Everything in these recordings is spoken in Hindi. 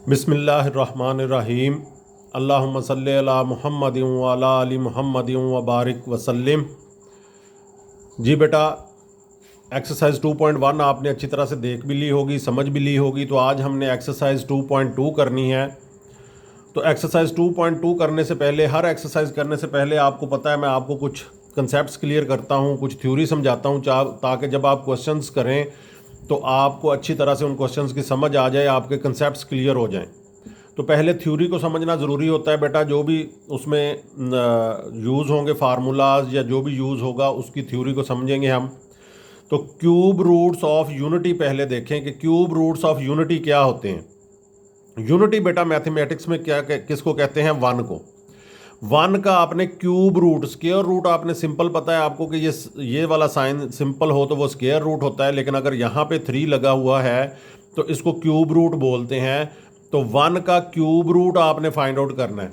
बिस्मिल्लाहिर्रहमानिर्रहीम। अल्लाहुम्मा सल्लि अला मुहम्मदिन व अला आलि मुहम्मदिन व बारिक वसल्लिम। जी बेटा, एक्सरसाइज 2.1 आपने अच्छी तरह से देख भी ली होगी, समझ भी ली होगी। तो आज हमने एक्सरसाइज 2.2 करनी है। तो एक्सरसाइज 2.2 करने से पहले, हर एक्सरसाइज करने से पहले आपको पता है मैं आपको कुछ कंसेप्ट्स क्लियर करता हूँ, कुछ थ्योरी समझाता हूँ, ताकि जब आप क्वेश्चंस करें तो आपको अच्छी तरह से उन क्वेश्चंस की समझ आ जाए, आपके कंसेप्ट्स क्लियर हो जाएं। तो पहले थ्योरी को समझना ज़रूरी होता है बेटा। जो भी उसमें यूज़ होंगे फार्मूलाज या जो भी यूज़ होगा उसकी थ्योरी को समझेंगे हम। तो क्यूब रूट्स ऑफ यूनिटी पहले देखें कि क्यूब रूट्स ऑफ यूनिटी क्या होते हैं। यूनिटी बेटा मैथमेटिक्स में क्या किसको कहते हैं? वन को। वन का आपने क्यूब रूट, स्क्वायर रूट आपने सिंपल पता है आपको कि ये वाला साइन सिंपल हो तो वो स्क्वायर रूट होता है, लेकिन अगर यहाँ पे 3 लगा हुआ है तो इसको क्यूब रूट बोलते हैं। तो वन का क्यूब रूट आपने फाइंड आउट करना है।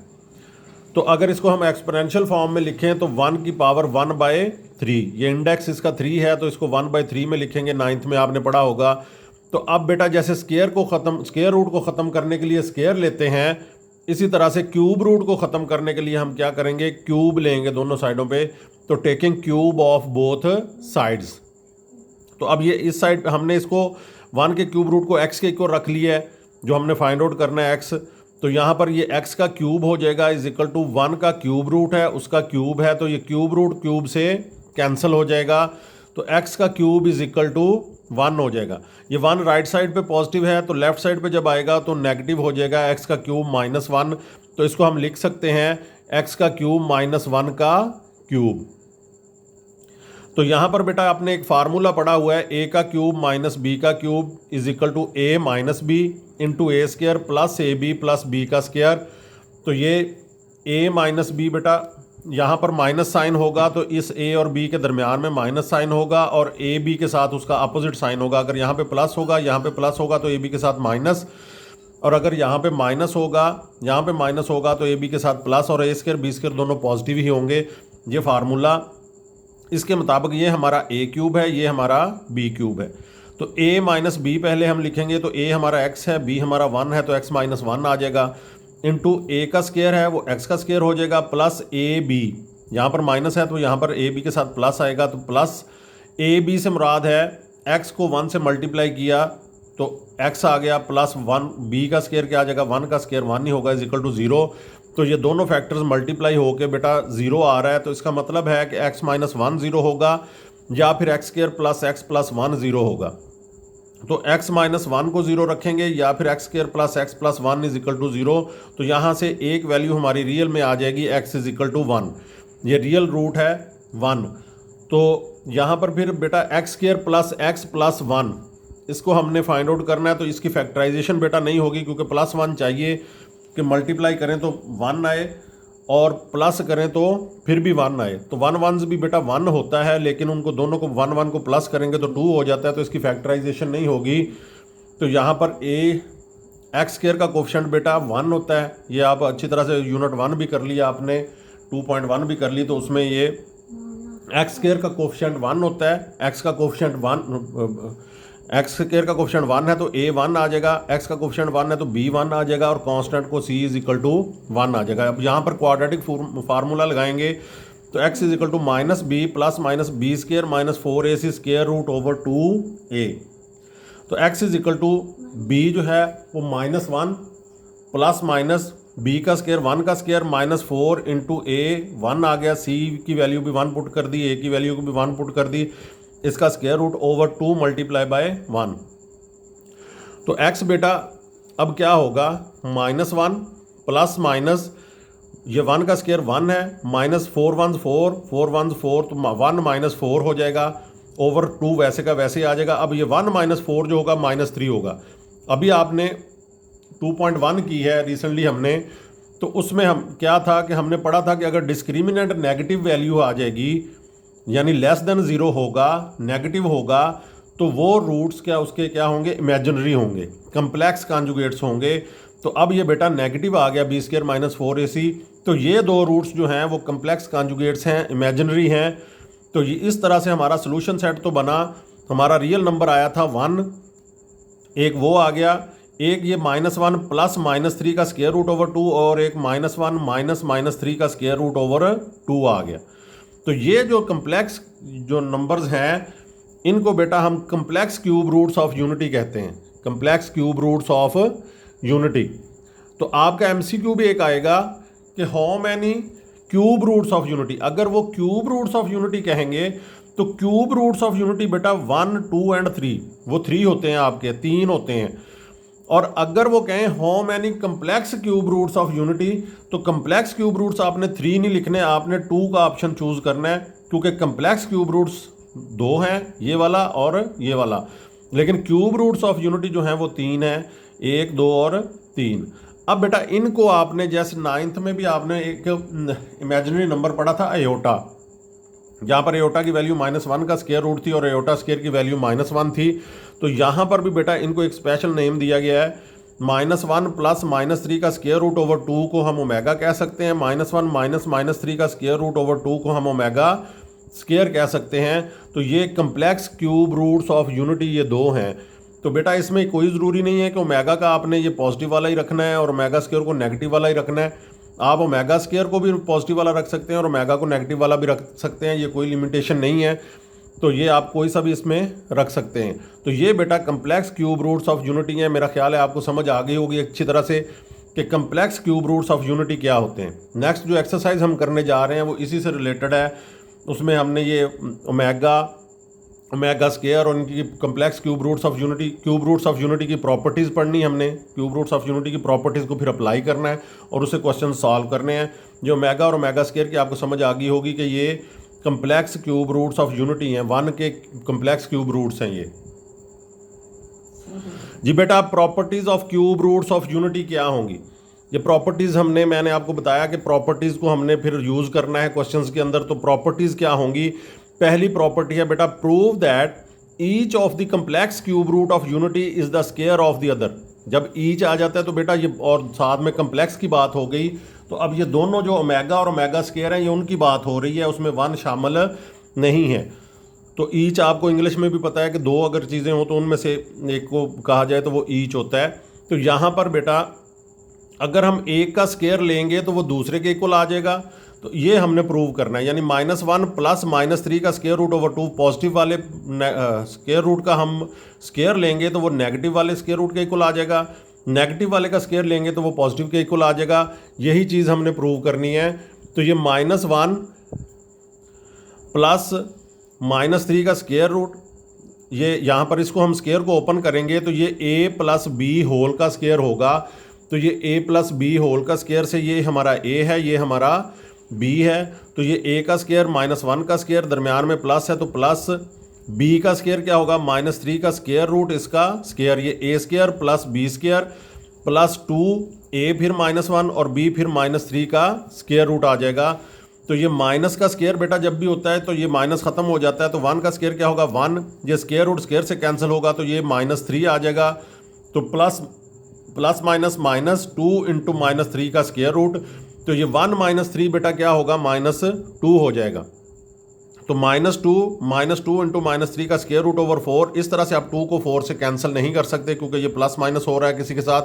तो अगर इसको हम एक्सपोनेंशियल फॉर्म में लिखें तो 1 की पावर 1/3, ये इंडेक्स इसका 3 है तो इसको 1/3 में लिखेंगे। 9th में आपने पढ़ा होगा। तो अब बेटा जैसे स्क्वायर रूट को ख़त्म करने के लिए स्क्वायर लेते हैं, इसी तरह से क्यूब रूट को ख़त्म करने के लिए हम क्या करेंगे? क्यूब लेंगे दोनों साइडों पे। तो taking cube of both sides. तो अब ये इस साइड पे हमने इसको 1 के क्यूब रूट को x के इक्वल रख लिया है, जो हमने फाइंड आउट करना है x। तो यहाँ पर ये x का क्यूब हो जाएगा इज इक्वल टू 1 का क्यूब रूट है, उसका क्यूब है, तो ये क्यूब रूट क्यूब से कैंसिल हो जाएगा। तो x का क्यूब इज इक्वल टू 1 हो जाएगा। ये 1 राइट साइड पे पॉजिटिव है, तो लेफ्ट साइड पे जब आएगा तो नेगेटिव हो जाएगा। x का क्यूब -1, तो इसको हम लिख सकते हैं x का क्यूब -1 का क्यूब। तो यहाँ पर बेटा आपने एक फार्मूला पढ़ा हुआ है, a का क्यूब माइनस b का cube is equal to a minus B into A square plus a b plus b का स्क्वायर। तो ये a माइनस बी बेटा यहाँ पर माइनस साइन होगा, तो इस a और b के दरमियान में माइनस साइन होगा, और a b के साथ उसका अपोजिट साइन होगा। अगर यहाँ पे प्लस होगा, यहाँ पे प्लस होगा तो a b के साथ माइनस, और अगर यहाँ पे माइनस होगा, यहाँ पे माइनस होगा तो a b के साथ प्लस, और a स्क्वायर b स्क्वायर दोनों पॉजिटिव ही होंगे। ये फार्मूला, इसके मुताबिक ये हमारा a क्यूब है, ये हमारा b क्यूब है। तो a माइनस बी पहले हम लिखेंगे, तो a हमारा x है, b हमारा 1 है, तो x माइनस 1 आ जाएगा। इंटू a का स्क्वायर है वो x का स्क्वायर हो जाएगा, प्लस ए बी, यहाँ पर माइनस है तो यहाँ पर a b के साथ प्लस आएगा। तो प्लस a b से मुराद है x को 1 से मल्टीप्लाई किया तो x आ गया, प्लस 1 b का स्क्वायर क्या आ जाएगा? 1 का स्क्वायर 1 ही होगा, इज इक्वल टू 0। तो ये दोनों फैक्टर्स मल्टीप्लाई होके बेटा 0 आ रहा है, तो इसका मतलब है कि x माइनस 1 0 होगा, या फिर x square plus x plus 1 0 होगा। तो x माइनस 1 को 0 रखेंगे, या फिर x square plus x plus 1 is equal to 0। तो यहाँ से एक वैल्यू हमारी रियल में आ जाएगी, x इज इक्वल टू 1। ये रियल रूट है 1। तो यहाँ पर फिर बेटा x square plus x plus 1 इसको हमने फाइंड आउट करना है। तो इसकी फैक्टराइजेशन बेटा नहीं होगी, क्योंकि प्लस 1 चाहिए कि मल्टीप्लाई करें तो 1 आए, और प्लस करें तो फिर भी 1 आए। तो 1 1 भी बेटा 1 होता है, लेकिन उनको दोनों को 1 1 को प्लस करेंगे तो 2 हो जाता है, तो इसकी फैक्टराइजेशन नहीं होगी। तो यहाँ पर एक्स स्क्वायर का कोफिशिएंट बेटा 1 होता है। ये आप अच्छी तरह से यूनिट 1 भी कर लिया आपने, 2.1 भी कर ली, तो उसमें ये एक्स स्क्वायर का कोफिशिएंट 1 होता है। एक्स का कोफिशिएंट 1, एक्स स्क्वायर का कोफिशिएंट 1 है तो a 1 आ जाएगा, x का कोफिशिएंट 1 है तो b 1 आ जाएगा, और कांस्टेंट को c इज इक्वल टू 1 आ जाएगा। अब यहाँ पर क्वाड्रेटिक फार्मूला लगाएंगे, तो x is equal to minus B plus minus B square minus 4ac square root over 2a। तो x is equal to b जो है वो -1 प्लस माइनस b का स्क्वायर 1 का स्क्वायर माइनस 4 इंटू a 1 आ गया, c की वैल्यू भी 1 पुट कर दी, a की वैल्यू भी 1 पुट कर दी, इसका square root over 2 multiply by 1। तो x बेटा अब क्या होगा? -1 प्लस माइनस ये 1 का स्क्वायर 1 है, माइनस 4 1 4 4 1 4, तो 1 माइनस 4 हो जाएगा, ओवर 2 वैसे का वैसे ही आ जाएगा। अब ये 1 माइनस 4 जो होगा -3 होगा। अभी आपने 2.1 की है रिसेंटली हमने, तो उसमें हम क्या था कि हमने पढ़ा था कि अगर डिस्क्रिमिनेंट नेगेटिव वैल्यू आ जाएगी, यानी लेस देन 0 होगा, नेगेटिव होगा, तो वो रूट्स क्या उसके क्या होंगे? इमेजिनरी होंगे, कम्प्लेक्स कॉन्जुगेट्स होंगे। तो अब ये बेटा नेगेटिव आ गया, बी स्क्वायर माइनस 4ac, तो ये दो रूट्स जो हैं वो कम्प्लेक्स कॉन्जुगेट्स हैं, इमेजिनरी हैं। तो ये इस तरह से हमारा सोल्यूशन सेट तो बना। हमारा रियल नंबर आया था 1, एक वो आ गया, एक ये -1 प्लस -3 का स्क्वायर रूट ओवर 2 और एक -1 माइनस -3 का स्क्वायर रूट ओवर 2 आ गया। तो ये जो कम्प्लेक्स जो नंबर्स हैं इनको बेटा हम complex cube roots of unity कहते हैं, complex cube roots of unity. तो आपका एमसीक्यू भी एक आएगा कि how many cube roots of unity. अगर वो क्यूब रूट्स ऑफ यूनिटी कहेंगे तो क्यूब रूट्स ऑफ यूनिटी बेटा 1, 2 एंड 3, वो 3 होते हैं आपके, 3 होते हैं। और अगर वो कहें how many complex cube roots of unity, तो कम्प्लेक्स क्यूब रूट्स आपने 3 नहीं लिखने, आपने 2 का ऑप्शन चूज करना है, क्योंकि कम्प्लेक्स क्यूब रूट्स 2 हैं, ये वाला और ये वाला, लेकिन क्यूब रूट्स ऑफ यूनिटी जो हैं वो 3 हैं, 1, 2 और 3। अब बेटा इनको आपने जैसे 9th में भी आपने एक इमेजिनरी नंबर पढ़ा था अयोटा, जहाँ पर एयोटा की वैल्यू -1 का स्क्वायर रूट थी और एयोटा स्क्वायर की वैल्यू -1 थी। तो यहाँ पर भी बेटा इनको एक स्पेशल नेम दिया गया है, -1 प्लस -3 का स्क्वायर रूट ओवर 2 को हम ओमेगा कह सकते हैं, -1 माइनस -3 का स्क्वायर रूट ओवर 2 को हम ओमेगा स्क्वायर कह सकते हैं। तो ये complex cube roots of unity ये 2 हैं। तो बेटा इसमें कोई ज़रूरी नहीं है कि ओमेगा का आपने ये पॉजिटिव वाला ही रखना है और ओमेगा स्क्वायर को नेगेटिव वाला ही रखना है। आप ओमेगा स्क्वायर को भी पॉजिटिव वाला रख सकते हैं और ओमेगा को नेगेटिव वाला भी रख सकते हैं, ये कोई लिमिटेशन नहीं है। तो ये आप कोई सा भी इसमें रख सकते हैं। तो ये बेटा complex cube roots of unity है। मेरा ख्याल है आपको समझ आ गई होगी अच्छी तरह से कि complex cube roots of unity क्या होते हैं। नेक्स्ट जो एक्सरसाइज हम करने जा रहे हैं वो इसी से रिलेटेड है। उसमें हमने ये ओमेगा स्क्वायर और इनकी complex cube roots of unity की प्रॉपर्टीज़ पढ़नी है हमने। क्यूब रूट्स ऑफ यूनिटी की प्रॉपर्टीज़ को फिर अप्लाई करना है और उससे क्वेश्चन सॉल्व करने हैं। जो ओमेगा और ओमेगा स्क्वायर की आपको समझ आ गई होगी कि ये complex cube roots of unity हैं, 1 के कम्प्लेक्स क्यूब रूट्स हैं ये। जी बेटा properties of cube roots of unity क्या होंगी? ये प्रॉपर्टीज़ मैंने आपको बताया कि प्रॉपर्टीज़ को हमने फिर यूज़ करना है क्वेश्चंस के अंदर। तो प्रॉपर्टीज़ क्या होंगी? पहली प्रॉपर्टी है बेटा prove that each of the complex cube root of unity is the square of the other. जब ईच आ जाता है तो बेटा ये और साथ में कम्प्लेक्स की बात हो गई, तो अब ये दोनों जो ओमेगा और ओमेगा स्क्वायर हैं ये उनकी बात हो रही है, उसमें 1 शामिल नहीं है। तो ईच आपको इंग्लिश में भी पता है कि 2 अगर चीज़ें हो तो उनमें से एक को कहा जाए तो वो ईच होता है। तो यहाँ पर बेटा अगर हम एक का स्क्वायर लेंगे तो वो दूसरे के इक्वल आ जाएगा। तो ये हमने प्रूव करना है, यानी -1 प्लस -3 का स्क्वायर रूट ओवर 2 पॉजिटिव वाले स्क्वायर रूट का हम स्क्वायर लेंगे तो वो नेगेटिव वाले स्क्वायर रूट के इक्वल आ जाएगा, नेगेटिव वाले का स्क्वायर लेंगे तो वो पॉजिटिव के इक्वल आ जाएगा। यही चीज़ हमने प्रूव करनी है। तो ये -1 प्लस -3 का स्क्वायर रूट, ये यहाँ पर इसको हम स्क्वायर को ओपन करेंगे तो ये a प्लस बी होल का स्क्वायर होगा। तो ये a प्लस बी होल का स्क्वायर से ये हमारा a है, ये हमारा b है। तो ये a का स्क्वायर -1 का स्क्वायर, दरमियान में प्लस है तो प्लस b का स्क्वायर क्या होगा -3 का स्क्वायर रूट इसका स्क्वायर, ये a square plus b square plus 2a फिर -1 और b फिर -3 का स्क्वायर रूट आ जाएगा। तो ये माइनस का स्क्वायर बेटा जब भी होता है तो ये माइनस ख़त्म हो जाता है, तो 1 का स्क्वायर क्या होगा 1, ये स्क्वायर रूट स्क्वायर से कैंसिल होगा तो ये -3 आ जाएगा। तो प्लस माइनस -2 इंटू -3 का स्क्वायर रूट, तो ये 1 -3 बेटा क्या होगा -2 हो जाएगा। तो -2 इंटू -3 का स्क्वायर रूट ओवर 4। इस तरह से आप 2 को 4 से कैंसिल नहीं कर सकते क्योंकि ये प्लस माइनस हो रहा है किसी के साथ।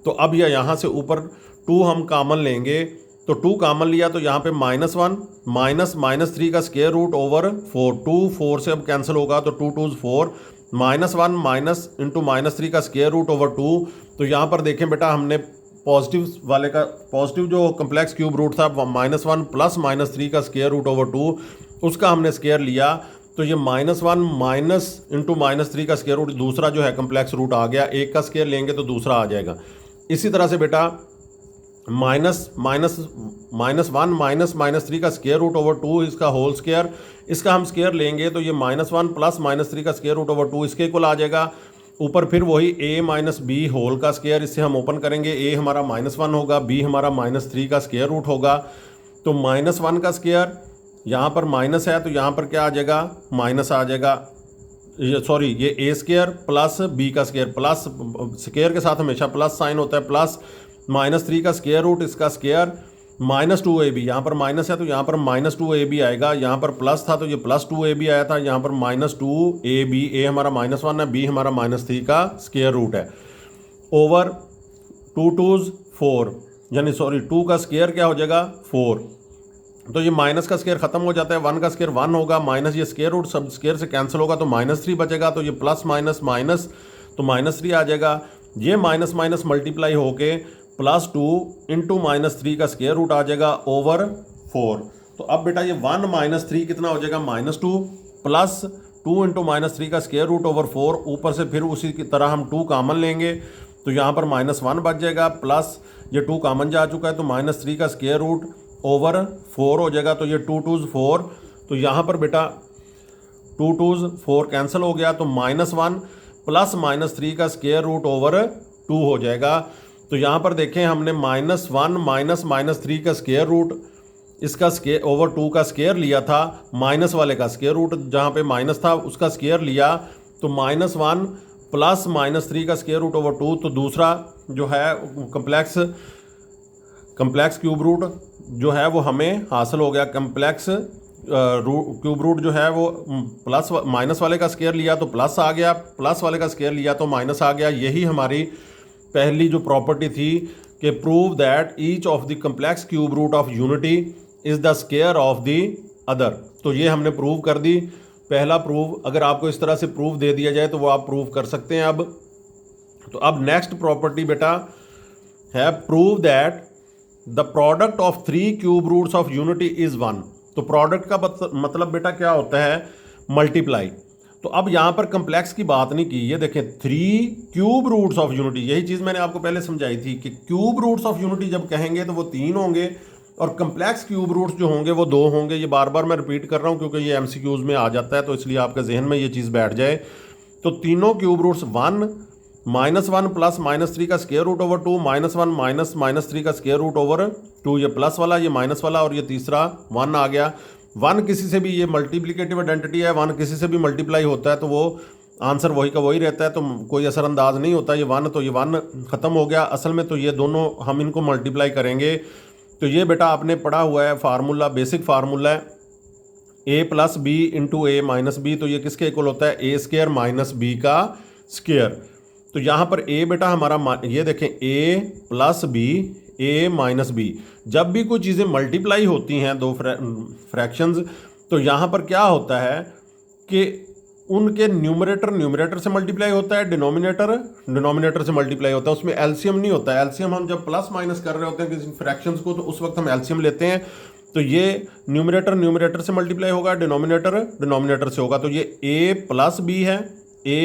तो अब यह यहाँ से ऊपर 2 हम कॉमन लेंगे, तो 2 कॉमन लिया तो यहाँ पे -1 माइनस -3 का स्क्वायर रूट ओवर 4, 2 4 से अब कैंसिल होगा तो 2 2 4, -1 माइनस इंटू -3 का स्क्वायर रूट ओवर 2। तो यहाँ पर देखें बेटा हमने पॉजिटिव वाले का पॉजिटिव जो कम्प्लेक्स क्यूब रूट था -1 प्लस -3 का स्क्वायर रूट ओवर 2, उसका हमने स्क्वायर लिया। तो ये -1 माइनस इंटू -3 का स्क्वायर रूट दूसरा जो है कम्प्लेक्स रूट आ गया, एक का स्क्वायर लेंगे तो दूसरा आ जाएगा। इसी तरह से बेटा -1 माइनस -3 का स्क्वायर रूट ओवर 2 इसका होल स्क्वायर, इसका हम स्क्वायर लेंगे तो ये -1 प्लस -3 का स्क्वायर रूट ओवर 2 इसके इक्वल आ जाएगा। ऊपर फिर वही a माइनस बी होल का स्क्वायर, इससे हम ओपन करेंगे, a हमारा -1 होगा, b हमारा -3 का स्क्वायर रूट होगा। तो -1 का स्क्वायर यहाँ पर माइनस है तो यहाँ पर क्या आ जाएगा माइनस आ जाएगा, ये a स्क्वायर प्लस b का स्क्वायर, प्लस स्क्वायर के साथ हमेशा प्लस साइन होता है, प्लस -3 का स्क्वायर रूट इसका स्क्वायर -2ab, यहाँ पर माइनस है तो यहाँ पर -2ab आएगा, यहाँ पर प्लस था तो ये +2ab आया था, यहाँ पर -2ab, a हमारा -1 है, b हमारा -3 का स्क्वायर रूट है। ओवर 2 2s 4, यानी सॉरी 2 का स्क्वायर क्या हो जाएगा 4। तो ये माइनस का स्क्वायर खत्म हो जाता है, 1 का स्क्वायर 1 होगा, माइनस ये स्क्वायर रूट सब स्क्वायर से कैंसिल होगा तो -3 बचेगा। तो ये प्लस माइनस माइनस तो -3 आ जाएगा। ये माइनस माइनस मल्टीप्लाई होके +2 इंटू -3 का स्क्वायर रूट आ जाएगा ओवर 4। तो अब बेटा ये 1 - 3 कितना हो जाएगा -2 प्लस 2 इंटू -3 का स्क्वायर रूट ओवर 4, ऊपर से फिर उसी की तरह हम 2 कामन लेंगे तो यहाँ पर -1 बच जाएगा, प्लस ये 2 कामन जा चुका है तो -3 का स्क्वायर रूट ओवर 4 हो जाएगा। तो ये 2 2s 4, तो यहाँ पर बेटा 2 2s 4 कैंसिल हो गया तो -1 प्लस -3 का स्क्वायर रूट ओवर 2 हो जाएगा। तो यहाँ पर देखें हमने -1 माइनस -3 का स्क्वायर रूट, इसका स्क्वायर ओवर 2 का स्क्वायर लिया था, माइनस वाले का स्क्वायर रूट जहाँ पे माइनस था उसका स्क्वायर लिया तो -1 प्लस -3 का स्क्वायर रूट ओवर 2। तो दूसरा जो है कम्प्लेक्स क्यूब रूट जो है वो हमें हासिल हो गया। कम्प्लेक्स क्यूब रूट जो है वो प्लस माइनस वाले का स्क्वायर लिया तो प्लस आ गया, प्लस वाले का स्क्वायर लिया तो माइनस आ गया। यही हमारी पहली जो प्रॉपर्टी थी कि prove that each of the complex cube root of unity is the square of the other. तो ये हमने प्रूव कर दी, पहला प्रूव। अगर आपको इस तरह से प्रूव दे दिया जाए तो वो आप प्रूव कर सकते हैं। अब नेक्स्ट प्रॉपर्टी बेटा है prove that the product of 3 cube roots of unity is 1। तो प्रोडक्ट का मतलब बेटा क्या होता है मल्टीप्लाई। तो अब यहाँ पर कम्प्लेक्स की बात नहीं की, ये देखें 3 क्यूब रूट्स ऑफ यूनिटी, यही चीज़ मैंने आपको पहले समझाई थी कि क्यूब रूट्स ऑफ यूनिटी जब कहेंगे तो वो 3 होंगे और कम्प्लेक्स क्यूब रूट्स जो होंगे वो 2 होंगे। ये बार बार मैं रिपीट कर रहा हूँ क्योंकि ये MCQs में आ जाता है तो इसलिए आपके जहन में ये चीज़ बैठ जाए। तो तीनों क्यूब रूट्स 1 -1 प्लस -3 का स्क्वायर रूट ओवर 2, -1 माइनस -3 का स्क्वायर रूट ओवर 2, ये प्लस वाला ये माइनस वाला और ये तीसरा 1 आ गया। 1 किसी से भी, ये मल्टीप्लिकेटिव आइडेंटिटी है, 1 किसी से भी मल्टीप्लाई होता है तो वो आंसर वही का वही रहता है, तो कोई असरअंदाज नहीं होता। ये 1 तो ये 1 ख़त्म हो गया। असल में तो ये दोनों हम इनको मल्टीप्लाई करेंगे तो ये बेटा आपने पढ़ा हुआ है फार्मूला, बेसिक फार्मूला है a + b × a - b। तो ये किसके इक्वल होता है a² - b का स्क्वायर। तो यहाँ पर a बेटा हमारा, ये देखें a + b a - b, जब भी कोई चीज़ें मल्टीप्लाई होती हैं दो फ्रैक्शंस तो यहाँ पर क्या होता है कि उनके न्यूमरेटर से मल्टीप्लाई होता है, डिनोमिनेटर से मल्टीप्लाई होता है, उसमें एलसीएम नहीं होता है। एलसीएम हम जब प्लस माइनस कर रहे होते हैं किसी फ्रैक्शंस को तो उस वक्त हम एलसीएम लेते हैं। तो ये न्यूमरेटर से मल्टीप्लाई होगा, डिनोमिनेटर से होगा। तो ये a + b है, a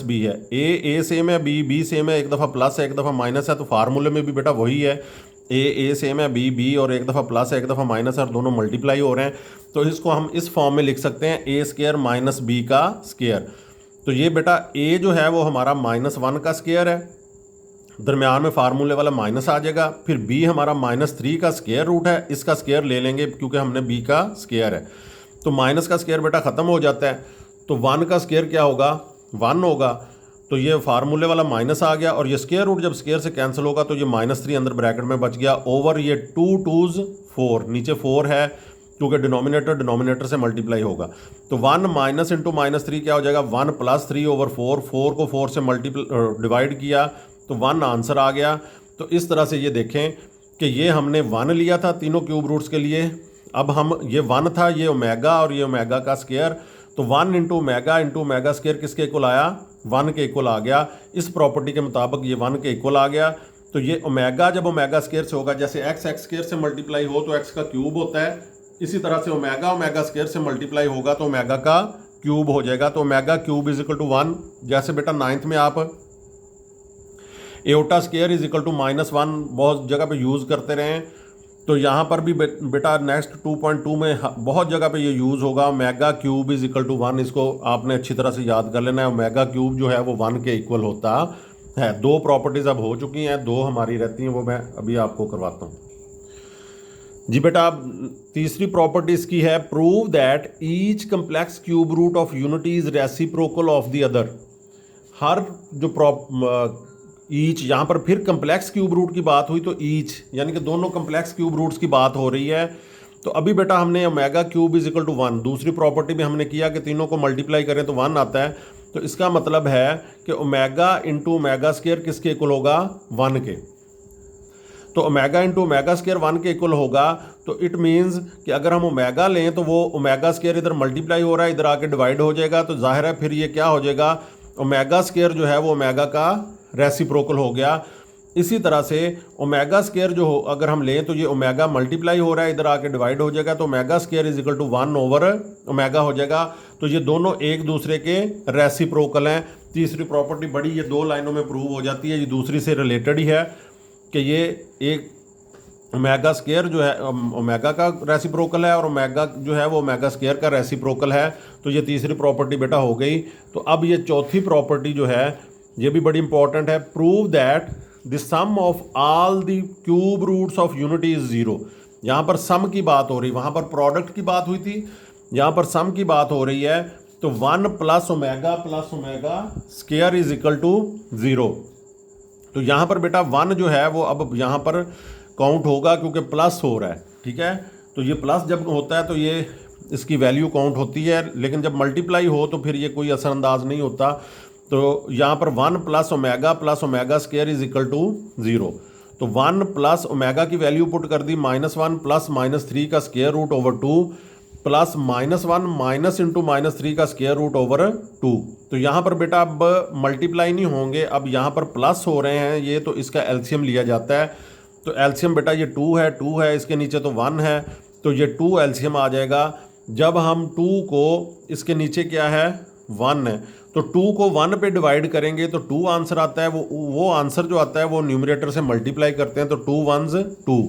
- b है, a सेम है, b सेम है, एक दफ़ा प्लस है एक दफ़ा माइनस है। तो फार्मूले में भी बेटा वही है, a सेम है, b और एक दफ़ा प्लस है एक दफ़ा माइनस है और दोनों मल्टीप्लाई हो रहे हैं। तो इसको हम इस फॉर्म में लिख सकते हैं a² - b का स्क्वायर। तो ये बेटा a जो है वो हमारा -1 का स्क्वायर है, दरमियान में फार्मूले वाला माइनस आ जाएगा। फिर b हमारा -3 का स्क्वायर रूट है, इसका स्क्वायर ले लेंगे क्योंकि हमने b का स्क्वायर है। तो माइनस का स्क्वायर बेटा ख़त्म हो जाता है तो 1 का स्क्वायर क्या होगा 1 होगा। तो ये फार्मूले वाला माइनस आ गया और ये स्क्वायर रूट जब स्क्वायर से कैंसिल होगा तो ये -3 अंदर ब्रैकेट में बच गया ओवर ये 2 2s 4, नीचे 4 है क्योंकि डिनोमिनेटर से मल्टीप्लाई होगा। तो 1 माइनस इंटू -3 क्या हो जाएगा 1 + 3 ओवर 4, 4 को 4 से डिवाइड किया तो 1 आंसर आ गया। तो इस तरह से ये देखें कि ये हमने 1 लिया था तीनों क्यूब रूट्स के लिए। अब हम ये 1 था, ये ओमेगा और ये ओमेगा का स्क्वायर, तो 1 × ओमेगा स्क्वायर किसके इक्वल आया 1 के इक्वल आ गया। इस प्रॉपर्टी के मुताबिक ये 1 के इक्वल आ गया। तो ये ओमेगा जब ओमेगा स्क्वायर से होगा, जैसे x स्क्वायर से मल्टीप्लाई हो तो x का क्यूब होता है, इसी तरह से ओमेगा स्क्वायर से मल्टीप्लाई होगा तो ओमेगा का क्यूब हो जाएगा। तो ओमेगा क्यूब = 1। जैसे बेटा 9th में आप एओटा स्क्वायर = -1 बहुत जगह पे यूज़ करते रहे, तो यहाँ पर भी बेटा नेक्स्ट 2.2 में बहुत जगह पे ये यूज़ होगा। ओमेगा क्यूब = 1, इसको आपने अच्छी तरह से याद कर लेना है। ओमेगा क्यूब जो है वो 1 के इक्वल होता है। 2 प्रॉपर्टीज़ अब हो चुकी हैं, 2 हमारी रहती हैं, वो मैं अभी आपको करवाता हूँ जी बेटा। अब तीसरी प्रॉपर्टी इसकी है prove that each complex cube root of unity is reciprocal of the other. हर जो ईच, यहाँ पर फिर कम्प्लेक्स क्यूब रूट की बात हुई तो ईच यानी कि दोनों कम्प्लेक्स क्यूब रूट्स की बात हो रही है। तो अभी बेटा हमने ओमेगा क्यूब = 1, दूसरी प्रॉपर्टी में हमने किया कि तीनों को मल्टीप्लाई करें तो 1 आता है। तो इसका मतलब है कि ओमेगा इंटू ओमेगा स्क्वायर किसके इक्वल होगा, 1 के। तो ओमेगा इंटू ओमेगा स्क्वायर 1 के इक्वल होगा। तो इट मीन्स कि अगर हम ओमेगा लें तो वो ओमेगा स्क्वायर इधर मल्टीप्लाई हो रहा है, इधर आके डिवाइड हो जाएगा, तो जाहिर है फिर ये क्या हो जाएगा, ओमेगा स्क्वायर जो है वो ओमेगा का रेसिप्रोकल हो गया। इसी तरह से ओमेगा स्क्वायर जो हो अगर हम लें तो ये ओमेगा मल्टीप्लाई हो रहा है, इधर आके डिवाइड हो जाएगा, तो omega square is equal to 1 over omega हो जाएगा। तो ये दोनों एक दूसरे के रेसिप्रोकल हैं। तीसरी प्रॉपर्टी बड़ी ये 2 लाइनों में प्रूव हो जाती है, ये दूसरी से रिलेटेड ही है कि ये एक ओमेगा स्क्वायर जो है ओमेगा का रेसिप्रोकल है और ओमेगा जो है वो ओमेगा स्क्वायर का रेसिप्रोकल है। तो ये तीसरी प्रॉपर्टी बेटा हो गई। तो अब ये चौथी प्रॉपर्टी जो है ये भी बड़ी इंपॉर्टेंट है, prove that the sum of all the cube roots of unity is 0। यहाँ पर सम की बात हो रही, वहाँ पर प्रोडक्ट की बात हुई थी, यहाँ पर सम की बात हो रही है। तो 1 plus omega square is equal to 0। तो यहाँ पर बेटा 1 जो है वो अब यहाँ पर काउंट होगा क्योंकि प्लस हो रहा है, ठीक है। तो ये प्लस जब होता है तो ये इसकी वैल्यू काउंट होती है, लेकिन जब मल्टीप्लाई हो तो फिर ये कोई असरअंदाज नहीं होता। तो यहाँ पर 1 plus omega square is equal to 0। तो 1 प्लस ओमेगा की वैल्यू पुट कर दी -1 प्लस -3 का square root over 2 plus -1 minus into -3 का स्क्वायर रूट ओवर 2। तो यहाँ पर बेटा अब मल्टीप्लाई नहीं होंगे, अब यहाँ पर प्लस हो रहे हैं ये, तो इसका एलसीएम लिया जाता है। तो एलसीएम बेटा ये 2 है, इसके नीचे तो 1 है, तो ये 2 एलसीएम आ जाएगा। जब हम 2 को इसके नीचे क्या है 1 है, तो 2 को 1 पे डिवाइड करेंगे तो 2 आंसर आता है। वो आंसर जो आता है वो न्यूमरेटर से मल्टीप्लाई करते हैं, तो 2 1s 2।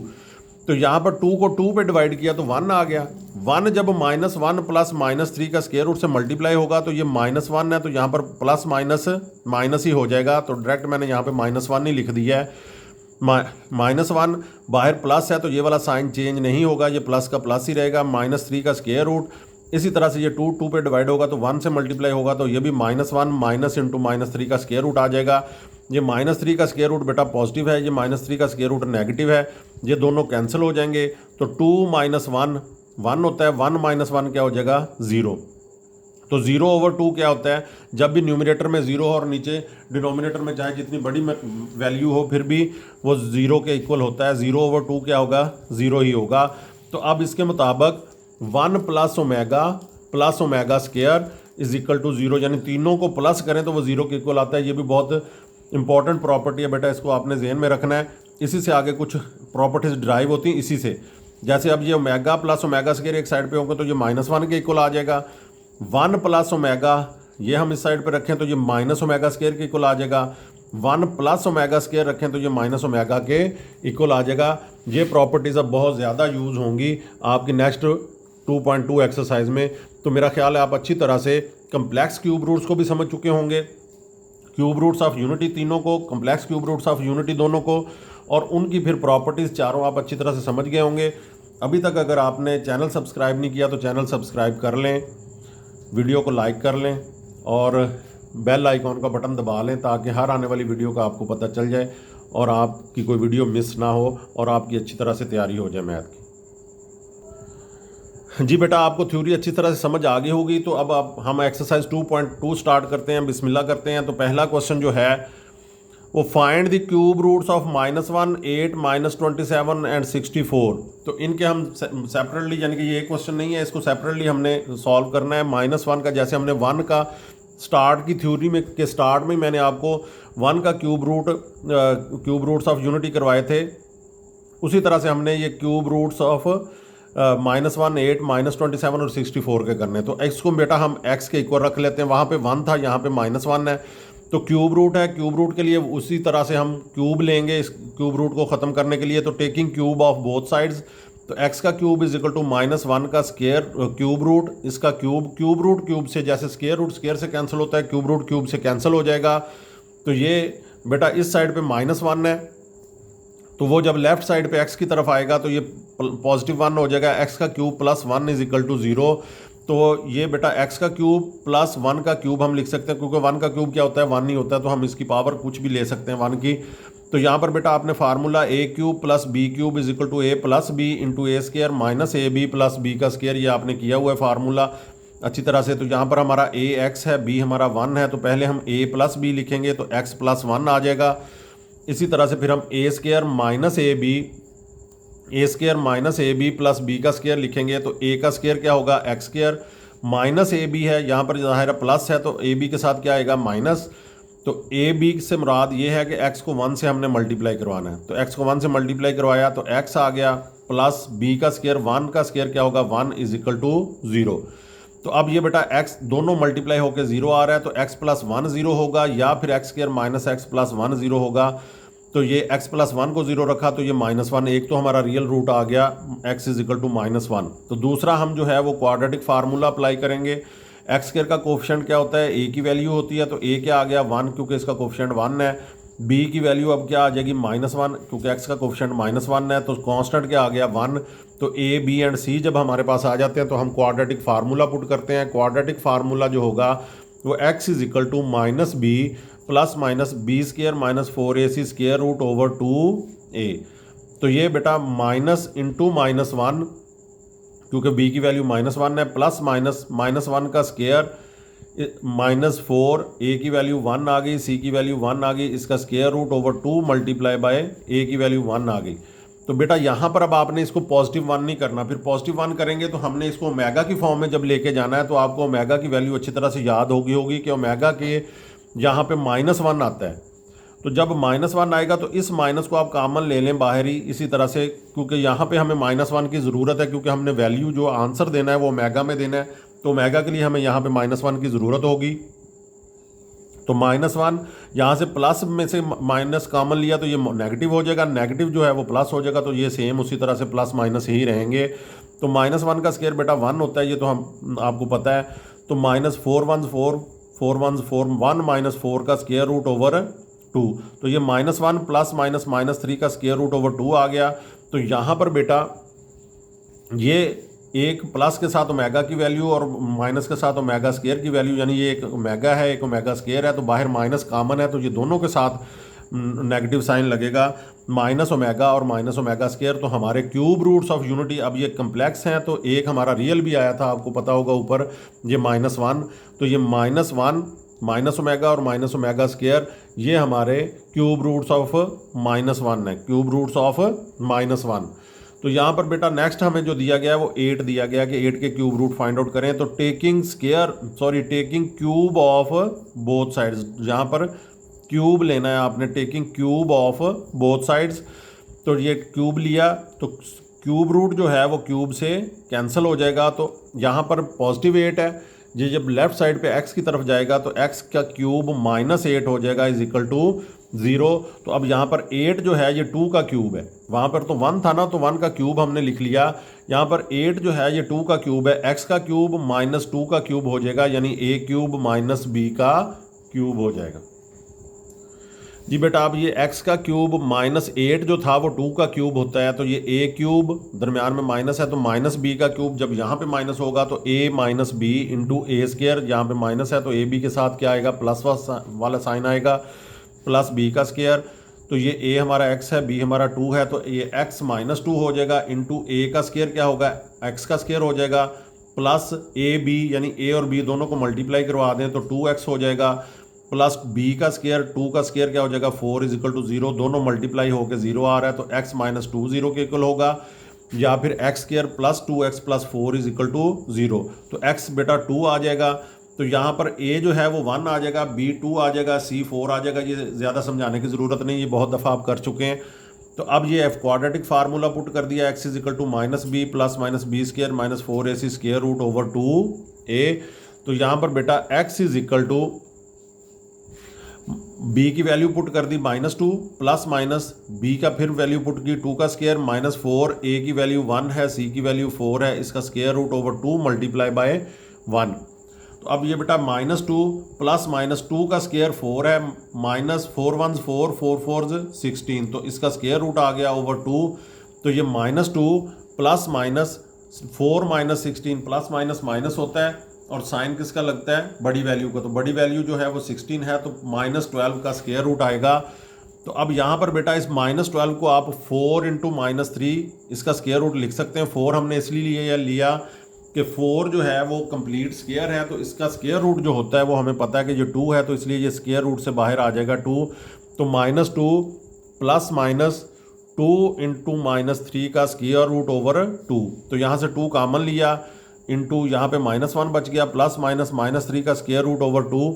तो यहाँ पर 2 को 2 पे डिवाइड किया तो 1 आ गया। 1 जब -1 प्लस -3 का स्क्वायर रूट से मल्टीप्लाई होगा तो ये -1 है, तो यहाँ पर प्लस माइनस ही हो जाएगा। तो डायरेक्ट मैंने यहाँ पे -1 ही लिख दिया है। -1 बाहर प्लस है तो ये वाला साइन चेंज नहीं होगा, ये प्लस का प्लस ही रहेगा। -3 का स्क्वायर रूट, इसी तरह से ये 2 पे डिवाइड होगा तो 1 से मल्टीप्लाई होगा, तो ये भी -1 माइनस इंटू -3 का स्क्वायर रूट आ जाएगा। ये -3 का स्क्वायर रूट बेटा पॉजिटिव है, ये -3 का स्क्वायर रूट नेगेटिव है, ये दोनों कैंसिल हो जाएंगे। तो 2 - 1 1 होता है, 1 - 1 क्या हो जाएगा 0। तो 0 ओवर 2 क्या होता है, जब भी न्यूमरेटर में 0 हो और नीचे डिनोमिनेटर में चाहे जितनी बड़ी वैल्यू हो फिर भी वो 0 के इक्वल होता है। 0 ओवर 2 क्या होगा 0 ही होगा। तो अब इसके मुताबिक 1 plus omega square is equal to 0, यानी तीनों को प्लस करें तो वो 0 के इक्वल आता है। ये भी बहुत इंपॉर्टेंट प्रॉपर्टी है बेटा, इसको आपने जहन में रखना है। इसी से आगे कुछ प्रॉपर्टीज ड्राइव होती हैं इसी से। जैसे अब ये ओमेगा प्लस ओमेगा स्क्वायर एक साइड पे होंगे तो ये -1 के इक्वल आ जाएगा। 1 प्लस ओमेगा ये हम इस साइड पे रखें तो ये माइनस ओमेगा स्क्वायर के इक्वल आ जाएगा। 1 प्लस ओमेगा स्क्वायर रखें तो ये माइनस ओमेगा के इक्वल आ जाएगा। ये प्रॉपर्टीज़ अब बहुत ज़्यादा यूज़ होंगी आपकी नेक्स्ट 2.2 एक्सरसाइज में। तो मेरा ख्याल है आप अच्छी तरह से कम्प्लेक्स क्यूब रूट्स को भी समझ चुके होंगे, क्यूब रूट्स ऑफ यूनिटी तीनों को, complex cube roots of unity दोनों को, और उनकी फिर प्रॉपर्टीज़ चारों आप अच्छी तरह से समझ गए होंगे। अभी तक अगर आपने चैनल सब्सक्राइब नहीं किया तो चैनल सब्सक्राइब कर लें, वीडियो को लाइक कर लें और बेल आइकॉन का बटन दबा लें ताकि हर आने वाली वीडियो का आपको पता चल जाए और आपकी कोई वीडियो मिस ना हो और आपकी अच्छी तरह से तैयारी हो जाए मैथ की। जी बेटा, आपको थ्योरी अच्छी तरह से समझ आ गई होगी। तो अब हम एक्सरसाइज 2.2 स्टार्ट करते हैं, बिस्मिल्लाह करते हैं। तो पहला क्वेश्चन जो है वो find the cube roots of -1, 8, -27 and 64। तो इनके हम सेपरेटली, यानी कि ये एक क्वेश्चन नहीं है, इसको सेपरेटली हमने सॉल्व करना है। -1 का जैसे हमने 1 का स्टार्ट की थ्योरी में के स्टार्ट में मैंने आपको 1 का क्यूब रूट्स ऑफ यूनिटी करवाए थे, उसी तरह से हमने ये क्यूब रूट्स ऑफ -1, 8, -27 और 64 के करने। तो x को बेटा हम x के इक्वल रख लेते हैं, वहाँ पे 1 था, यहाँ पे -1 है। तो क्यूब रूट है, क्यूब रूट के लिए उसी तरह से हम क्यूब लेंगे इस क्यूब रूट को ख़त्म करने के लिए। तो taking cube of both sides, तो x का क्यूब इज इक्वल टू -1 का स्क्वायर क्यूब रूट, इसका क्यूब रूट क्यूब से, जैसे स्क्वायर रूट स्क्वायर से कैंसिल होता है, क्यूब रूट क्यूब से कैंसिल हो जाएगा। तो ये बेटा इस साइड पे -1 है, तो वो जब लेफ्ट साइड पे x की तरफ आएगा तो ये पॉजिटिव 1 हो जाएगा। x का cube plus 1 is equal to 0। तो ये बेटा x का क्यूब प्लस 1 का क्यूब हम लिख सकते हैं, क्योंकि 1 का क्यूब क्या होता है 1 नहीं होता है, तो हम इसकी पावर कुछ भी ले सकते हैं 1 की। तो यहाँ पर बेटा आपने formula a³ plus b³ is equal to a plus B into a² minus ab plus b का स्क्वायर, ये आपने किया हुआ है फार्मूला। अच्छी तरह से। तो यहाँ पर हमारा ए एक्स है, बी हमारा 1 है, तो पहले हम ए प्लस बी लिखेंगे तो एक्स प्लस 1 आ जाएगा। इसी तरह से फिर हम a square minus a b plus b का स्क्वायर लिखेंगे तो ए का स्क्वायर क्या होगा, x square minus a b है, यहाँ पर ज़ाहिर प्लस है तो ए बी के साथ क्या आएगा, माइनस। तो ए बी से मुराद ये है कि एक्स को 1 से हमने मल्टीप्लाई करवाना है, तो एक्स को 1 से मल्टीप्लाई करवाया तो एक्स आ गया प्लस बी का स्क्वायर, 1 का स्क्वायर क्या होगा, 1 इज इक्वल टू 0। तो अब ये बेटा एक्स दोनों मल्टीप्लाई होकर 0 आ रहा है तो एक्स प्लस 1 0 होगा, या फिर x square minus x plus 1 0 होगा। तो ये x प्लस 1 को 0 रखा तो ये -1, एक तो हमारा रियल रूट आ गया x इज इक्वल टू -1। तो दूसरा हम जो है वो क्वाड्रेटिक फार्मूला अप्लाई करेंगे। एक्स स्क्वायर का कोफिशिएंट क्या होता है, a की वैल्यू होती है, तो a क्या आ गया 1 क्योंकि इसका कोफिशिएंट 1 है। b की वैल्यू अब क्या आ जाएगी -1 क्योंकि x का कोफिशिएंट -1 है, तो कांस्टेंट क्या आ गया 1। तो a b एंड c जब हमारे पास आ जाते हैं तो हम क्वाड्रेटिक फार्मूला पुट करते हैं। क्वाड्रेटिक फार्मूला जो होगा वो x is equal to -b plus minus B square minus 4ac square root over 2a। तो ये बेटा माइनस इंटू -1 क्योंकि b की वैल्यू -1 है, प्लस माइनस -1 का स्क्वायर -4, a की वैल्यू 1 आ गई, c की वैल्यू 1 आ गई, इसका square root over 2 multiply by a की वैल्यू 1 आ गई। तो बेटा यहाँ पर अब आपने इसको पॉजिटिव 1 नहीं करना, फिर पॉजिटिव 1 करेंगे तो हमने इसको ओमेगा की फॉर्म में जब लेके जाना है तो आपको ओमेगा की वैल्यू अच्छी तरह से याद होगी कि ओमेगा के यहाँ पे -1 आता है। तो जब -1 आएगा तो इस माइनस को आप कॉमन ले लें बाहर ही, इसी तरह से, क्योंकि यहाँ पे हमें -1 की ज़रूरत है क्योंकि हमने वैल्यू जो आंसर देना है वो ओमेगा में देना है, तो ओमेगा के लिए हमें यहाँ पे -1 की ज़रूरत होगी। तो -1 यहाँ से प्लस में से माइनस कॉमन लिया तो ये नेगेटिव हो जाएगा, नेगेटिव जो है वो प्लस हो जाएगा, तो ये सेम उसी तरह से प्लस माइनस ही रहेंगे। तो -1 का स्क्वायर बेटा 1 होता है, ये तो हम आपको पता है। तो -4 1 4 4 1 4 1 -4 का स्क्वायर रूट ओवर 2, तो ये -1 प्लस -3 का स्क्वायर रूट ओवर 2 आ गया। तो यहाँ पर बेटा ये एक प्लस के साथ ओमेगा की वैल्यू और माइनस के साथ ओमेगा स्क्वायर की वैल्यू, यानी ये एक ओमेगा है एक ओमेगा स्क्वायर है, तो बाहर माइनस कॉमन है तो ये दोनों के साथ नेगेटिव साइन लगेगा, माइनस ओमेगा और माइनस ओमेगा स्क्वायर। तो हमारे क्यूब रूट्स ऑफ यूनिटी अब ये कम्प्लेक्स हैं, तो एक हमारा रियल भी आया था, आपको पता होगा ऊपर ये -1, तो ये -1 माइनस ओमेगा और माइनस ओमेगा स्क्वायर ये हमारे क्यूब रूट्स ऑफ -1 है, क्यूब रूट्स ऑफ -1। तो यहाँ पर बेटा नेक्स्ट हमें जो दिया गया है वो 8 दिया गया कि 8 के क्यूब रूट फाइंड आउट करें। तो taking cube of both sides, जहाँ पर क्यूब लेना है आपने, taking cube of both sides, तो ये क्यूब लिया तो क्यूब रूट जो है वो क्यूब से कैंसिल हो जाएगा। तो यहाँ पर +8 है, ये जब लेफ्ट साइड पे x की तरफ जाएगा तो x का क्यूब -8 हो जाएगा इज इक्वल टू 0। तो अब यहाँ पर 8 जो है ये 2 का क्यूब है, वहाँ पर तो 1 था ना, तो 1 का क्यूब हमने लिख लिया। यहाँ पर 8 जो है ये 2 का क्यूब है, x का क्यूब -2 का क्यूब हो जाएगा, यानी a क्यूब माइनस b का क्यूब हो जाएगा। जी बेटा अब ये x का क्यूब -8 जो था वो 2 का क्यूब होता है, तो ये a क्यूब दरमियान में माइनस है तो -b का क्यूब, जब यहाँ पे माइनस होगा तो a minus B into A square, यहाँ पे माइनस है तो ए बी के साथ क्या आएगा, प्लस वाला साइन आएगा, प्लस b का स्क्वायर। तो ये a हमारा x है, b हमारा 2 है, तो ये x -2 हो जाएगा इंटू a का स्क्वायर क्या होगा, x का स्क्वायर हो जाएगा, प्लस a b, यानी a और b दोनों को मल्टीप्लाई करवा दें तो 2x हो जाएगा, प्लस b का स्क्वायर, 2 का स्क्वायर क्या हो जाएगा 4 इज इक्वल टू 0, दोनों मल्टीप्लाई होकर 0 आ रहा है तो x -2 0 के इक्वल होगा, या फिर x square plus 2x plus 4 is equal to 0। तो x बेटा 2 आ जाएगा, तो यहाँ पर a जो है वो 1 आ जाएगा, b 2 आ जाएगा, c 4 आ जाएगा। ये ज़्यादा समझाने की ज़रूरत नहीं, ये बहुत दफ़ा आप कर चुके हैं। तो अब ये क्वाड्रेटिक फार्मूला पुट कर दिया, x is equal to -b plus -b square -4ac square root over 2a। तो यहाँ पर बेटा x is equal to b की वैल्यू पुट कर दी -2 प्लस माइनस b का फिर वैल्यू पुट की 2 का स्क्वायर -4, a की वैल्यू 1 है, c की वैल्यू 4 है, इसका square root over 2 multiply by 1। तो अब ये बेटा -2 प्लस -2 का स्क्वायर 4 है, -4 1 4 4 4 16, तो इसका स्क्वायर रूट आ गया ओवर 2। तो ये -2 plus minus 4 -16 plus minus minus होता है, और साइन किसका लगता है, बड़ी वैल्यू का, तो बड़ी वैल्यू जो है वो 16 है, तो -12 का स्क्वायर रूट आएगा। तो अब यहाँ पर बेटा इस -12 को आप 4 इंटू -3 इसका स्क्वायर रूट लिख सकते हैं। 4 हमने इसलिए लिया कि 4 जो है वो कंप्लीट स्क्वायर है, तो इसका स्क्वायर रूट जो होता है वो हमें पता है कि ये 2 है, तो इसलिए ये स्क्वायर रूट से बाहर आ जाएगा 2। तो -2 प्लस माइनस 2 इंटू -3 का स्क्वायर रूट ओवर 2। तो यहाँ से 2 कॉमन लिया, इंटू यहाँ पे -1 बच गया, प्लस माइनस -3 का स्क्वायर रूट ओवर 2।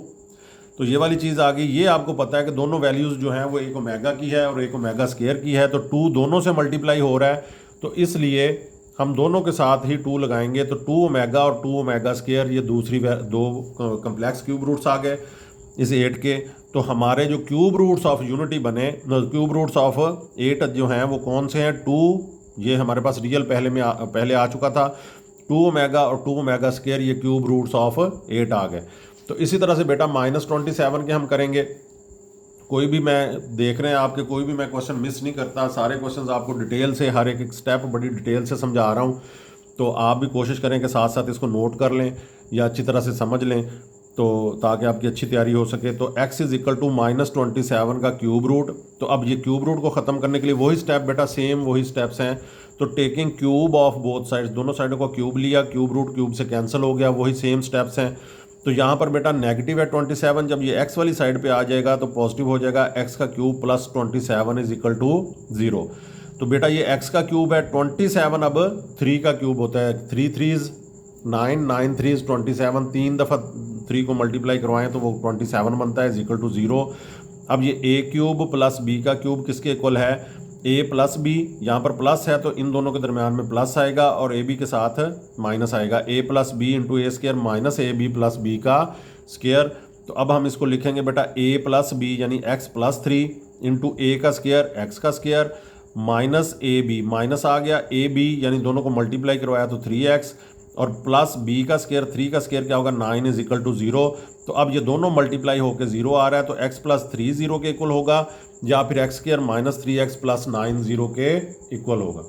तो ये वाली चीज़ आ गई। ये आपको पता है कि दोनों वैल्यूज़ जो हैं वो एक ओमेगा की है और एक ओमेगा स्क्वायर की है, तो 2 दोनों से मल्टीप्लाई हो रहा है, तो इसलिए हम दोनों के साथ ही 2 लगाएंगे। तो 2 ओमेगा और 2 ओमेगा स्क्वायर, ये दूसरी दो कम्प्लेक्स क्यूब रूट्स आ गए इस 8 के। तो हमारे जो क्यूब रूट्स ऑफ यूनिटी बने, क्यूब रूट्स ऑफ 8 जो हैं वो कौन से हैं? 2, ये हमारे पास रियल पहले आ चुका था, 2 ओमेगा और 2 ओमेगा स्क्वायर, ये क्यूब रूट्स ऑफ 8 आ गए। तो इसी तरह से बेटा -27 के हम करेंगे। कोई भी मैं देख रहे हैं आपके, कोई भी मैं क्वेश्चन मिस नहीं करता, सारे क्वेश्चंस आपको डिटेल से, हर एक स्टेप बड़ी डिटेल से समझा रहा हूँ। तो आप भी कोशिश करें कि साथ साथ इसको नोट कर लें या अच्छी तरह से समझ लें, तो ताकि आपकी अच्छी तैयारी हो सके। तो x इज इक्वल टू -27 का क्यूब रूट। तो अब ये क्यूब रूट को ख़त्म करने के लिए वही स्टेप बेटा, सेम वही स्टेप्स हैं। तो taking cube of both sides, दोनों साइडों को क्यूब लिया, क्यूब रूट क्यूब से कैंसिल हो गया, वही सेम स्टेप्स हैं। तो यहाँ पर बेटा नेगेटिव है 27, जब ये x वाली साइड पे आ जाएगा तो पॉजिटिव हो जाएगा, x का cube plus 27 is equal to 0। तो बेटा ये x का क्यूब है 27, अब 3 का क्यूब होता है, 3 3 9, 9 3 27, 3 दफ़ा 3 को मल्टीप्लाई करवाएं तो वो 27 बनता है, इज इक्वल टू 0। अब ये a क्यूब प्लस b का क्यूब किसके इक्वल है? a प्लस b, यहाँ पर प्लस है तो इन दोनों के दरमियान में प्लस आएगा और ab के साथ माइनस आएगा, a plus B into a square minus a b plus b का स्क्र। तो अब हम इसको लिखेंगे बेटा a प्लस बी यानी x प्लस 3 इंटू ए का स्क्र x का square minus a b, minus आ गया, ए बी यानी दोनों को मल्टीप्लाई करवाया तो 3x और प्लस b का स्क्र, 3 का स्क्र क्या होगा? 9 इज इक्वल टू 0। तो अब ये दोनों मल्टीप्लाई होकर 0 आ रहा है, तो x प्लस 3 0 के इक्वल होगा, या फिर x square minus 3x plus 9 0 के इक्वल होगा।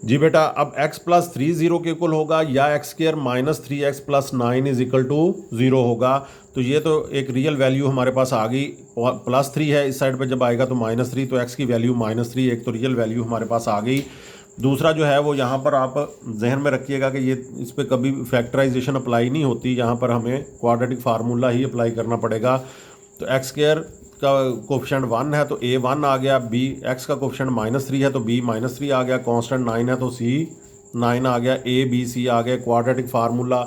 जी बेटा, अब x प्लस 3 0 के इक्वल होगा या x square minus 3x plus 9 is equal to 0 होगा। तो ये तो एक रियल वैल्यू हमारे पास आ गई, प्लस 3 है इस साइड पे जब आएगा तो -3, तो x की वैल्यू -3, एक तो रियल वैल्यू हमारे पास आ गई। दूसरा जो है वो यहाँ पर आप जहन में रखिएगा कि ये इस पर कभी फैक्टराइजेशन अप्लाई नहीं होती, यहाँ पर हमें क्वाड्रेटिक फार्मूला ही अप्लाई करना पड़ेगा। तो x स्क्र का कोफिशिएंट 1 है तो a 1 आ गया, b x का कोफिशिएंट -3 है तो b -3 आ गया, कांस्टेंट 9 है तो c 9 आ गया, a b c आ गया। Quadratic formula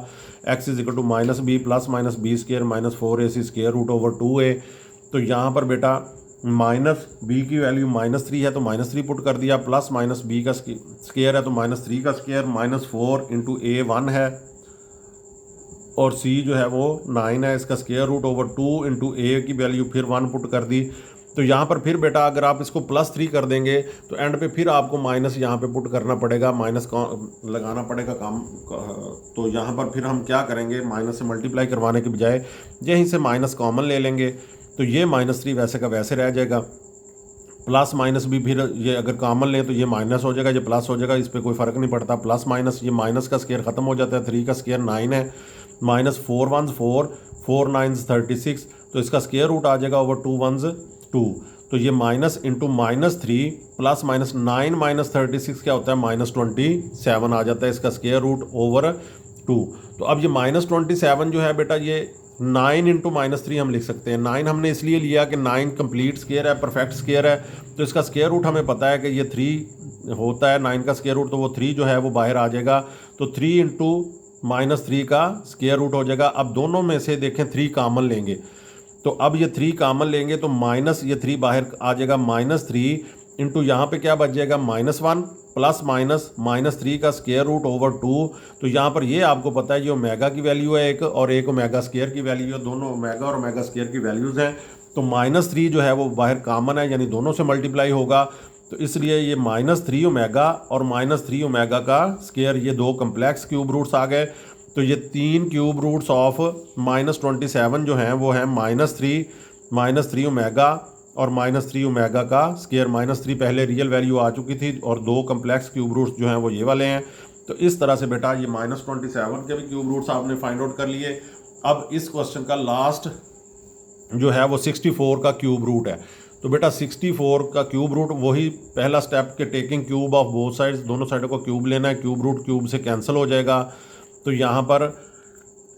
x is equal to -b plus minus B square minus 4ac square root over 2a। तो यहाँ पर बेटा माइनस बी की वैल्यू -3 है तो -3 पुट कर दिया, प्लस माइनस बी का स्क्वायर है तो -3 का स्क्वायर, -4 इंटू ए 1 है और c जो है वो 9 है, इसका स्क्वायर रूट ओवर 2 इंटू ए की वैल्यू फिर 1 पुट कर दी। तो यहाँ पर फिर बेटा अगर आप इसको +3 कर देंगे तो एंड पे फिर आपको माइनस यहाँ पे पुट करना पड़ेगा, माइनस लगाना पड़ेगा काम। तो यहाँ पर फिर हम क्या करेंगे, माइनस से मल्टीप्लाई करवाने के बजाय यहीं से माइनस कॉमन ले लेंगे, तो ये -3 वैसे का वैसे रह जाएगा। प्लस माइनस भी फिर ये अगर कॉमन लें तो ये माइनस हो जाएगा, ये प्लस हो जाएगा, इस पर कोई फ़र्क नहीं पड़ता, प्लस माइनस, ये माइनस का स्क्वायर ख़त्म हो जाता है, 3 का स्क्वायर 9 है, -4 1 4 4 9 36, तो इसका स्क्वायर रूट आ जाएगा ओवर 2 1 2। तो ये minus into -3 plus minus 9 minus 36 क्या होता है? -27 आ जाता है, इसका स्क्वायर रूट ओवर 2। तो अब ये -27 जो है बेटा, ये 9 इंटू -3 हम लिख सकते हैं। 9 हमने इसलिए लिया कि 9 कंप्लीट स्क्वायर है, परफेक्ट स्क्वायर है, तो इसका स्क्वायर रूट हमें पता है कि ये 3 होता है, 9 का स्क्वायर रूट, तो वो 3 जो है वो बाहर आ जाएगा, तो 3 इंटू -3 का स्क्वायर रूट हो जाएगा। अब दोनों में से देखें 3 कॉमन लेंगे, तो अब ये 3 कॉमन लेंगे तो माइनस ये 3 बाहर आ जाएगा, -3 इंटू यहाँ पे क्या बच जाएगा -1 प्लस माइनस -3 का स्क्वायर रूट ओवर 2। तो यहाँ पर ये आपको पता है ये ओमेगा की वैल्यू है एक, और एक ओमेगा स्क्वायर की वैल्यू है, दोनों ओमेगा और ओमेगा स्क्वायर की वैल्यूज़ हैं। तो -3 जो है वो बाहर कॉमन है, यानी दोनों से मल्टीप्लाई होगा, तो इसलिए ये -3 ओमेगा और -3 ओमेगा का स्क्वायर, ये 2 कम्प्लेक्स क्यूब रूट्स आ गए। तो ये 3 क्यूब रूट्स ऑफ -27 जो हैं वो हैं -3 ओमेगा और -3 ओमेगा का स्क्वायर। -3 पहले रियल वैल्यू आ चुकी थी और 2 कम्प्लेक्स क्यूब रूट्स जो हैं वो ये वाले हैं। तो इस तरह से बेटा ये -27 के भी क्यूब रूट्स आपने फाइंड आउट कर लिए। अब इस क्वेश्चन का लास्ट जो है वो 64 का क्यूब रूट है। तो बेटा 64 का क्यूब रूट, वही पहला स्टेप के taking cube of both sides, दोनों साइडों को क्यूब लेना है, क्यूब रूट क्यूब से कैंसिल हो जाएगा। तो यहाँ पर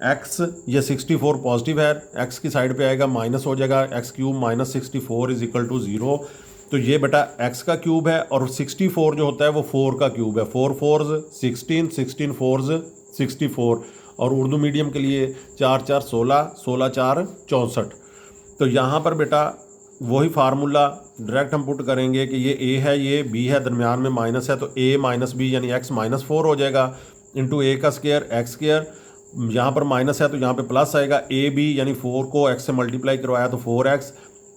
x, ये 64 पॉजिटिव है, x की साइड पे आएगा माइनस हो जाएगा, x cube minus 64 is equal to 0। तो ये बेटा x का क्यूब है और 64 जो होता है वो 4 का क्यूब है, 4 4 16, 16 4 64, और उर्दू मीडियम के लिए 4 4 16, 16 4 64। तो यहाँ पर बेटा वही फार्मूला डायरेक्ट हम पुट करेंगे कि ये a है, ये b है, दरमियान में माइनस है, तो a माइनस b यानी x माइनस 4 हो जाएगा, इंटू a का स्क्वायर x स्क्वायर, यहाँ पर माइनस है तो यहाँ पे प्लस आएगा, ए बी यानी 4 को x से मल्टीप्लाई करवाया तो 4x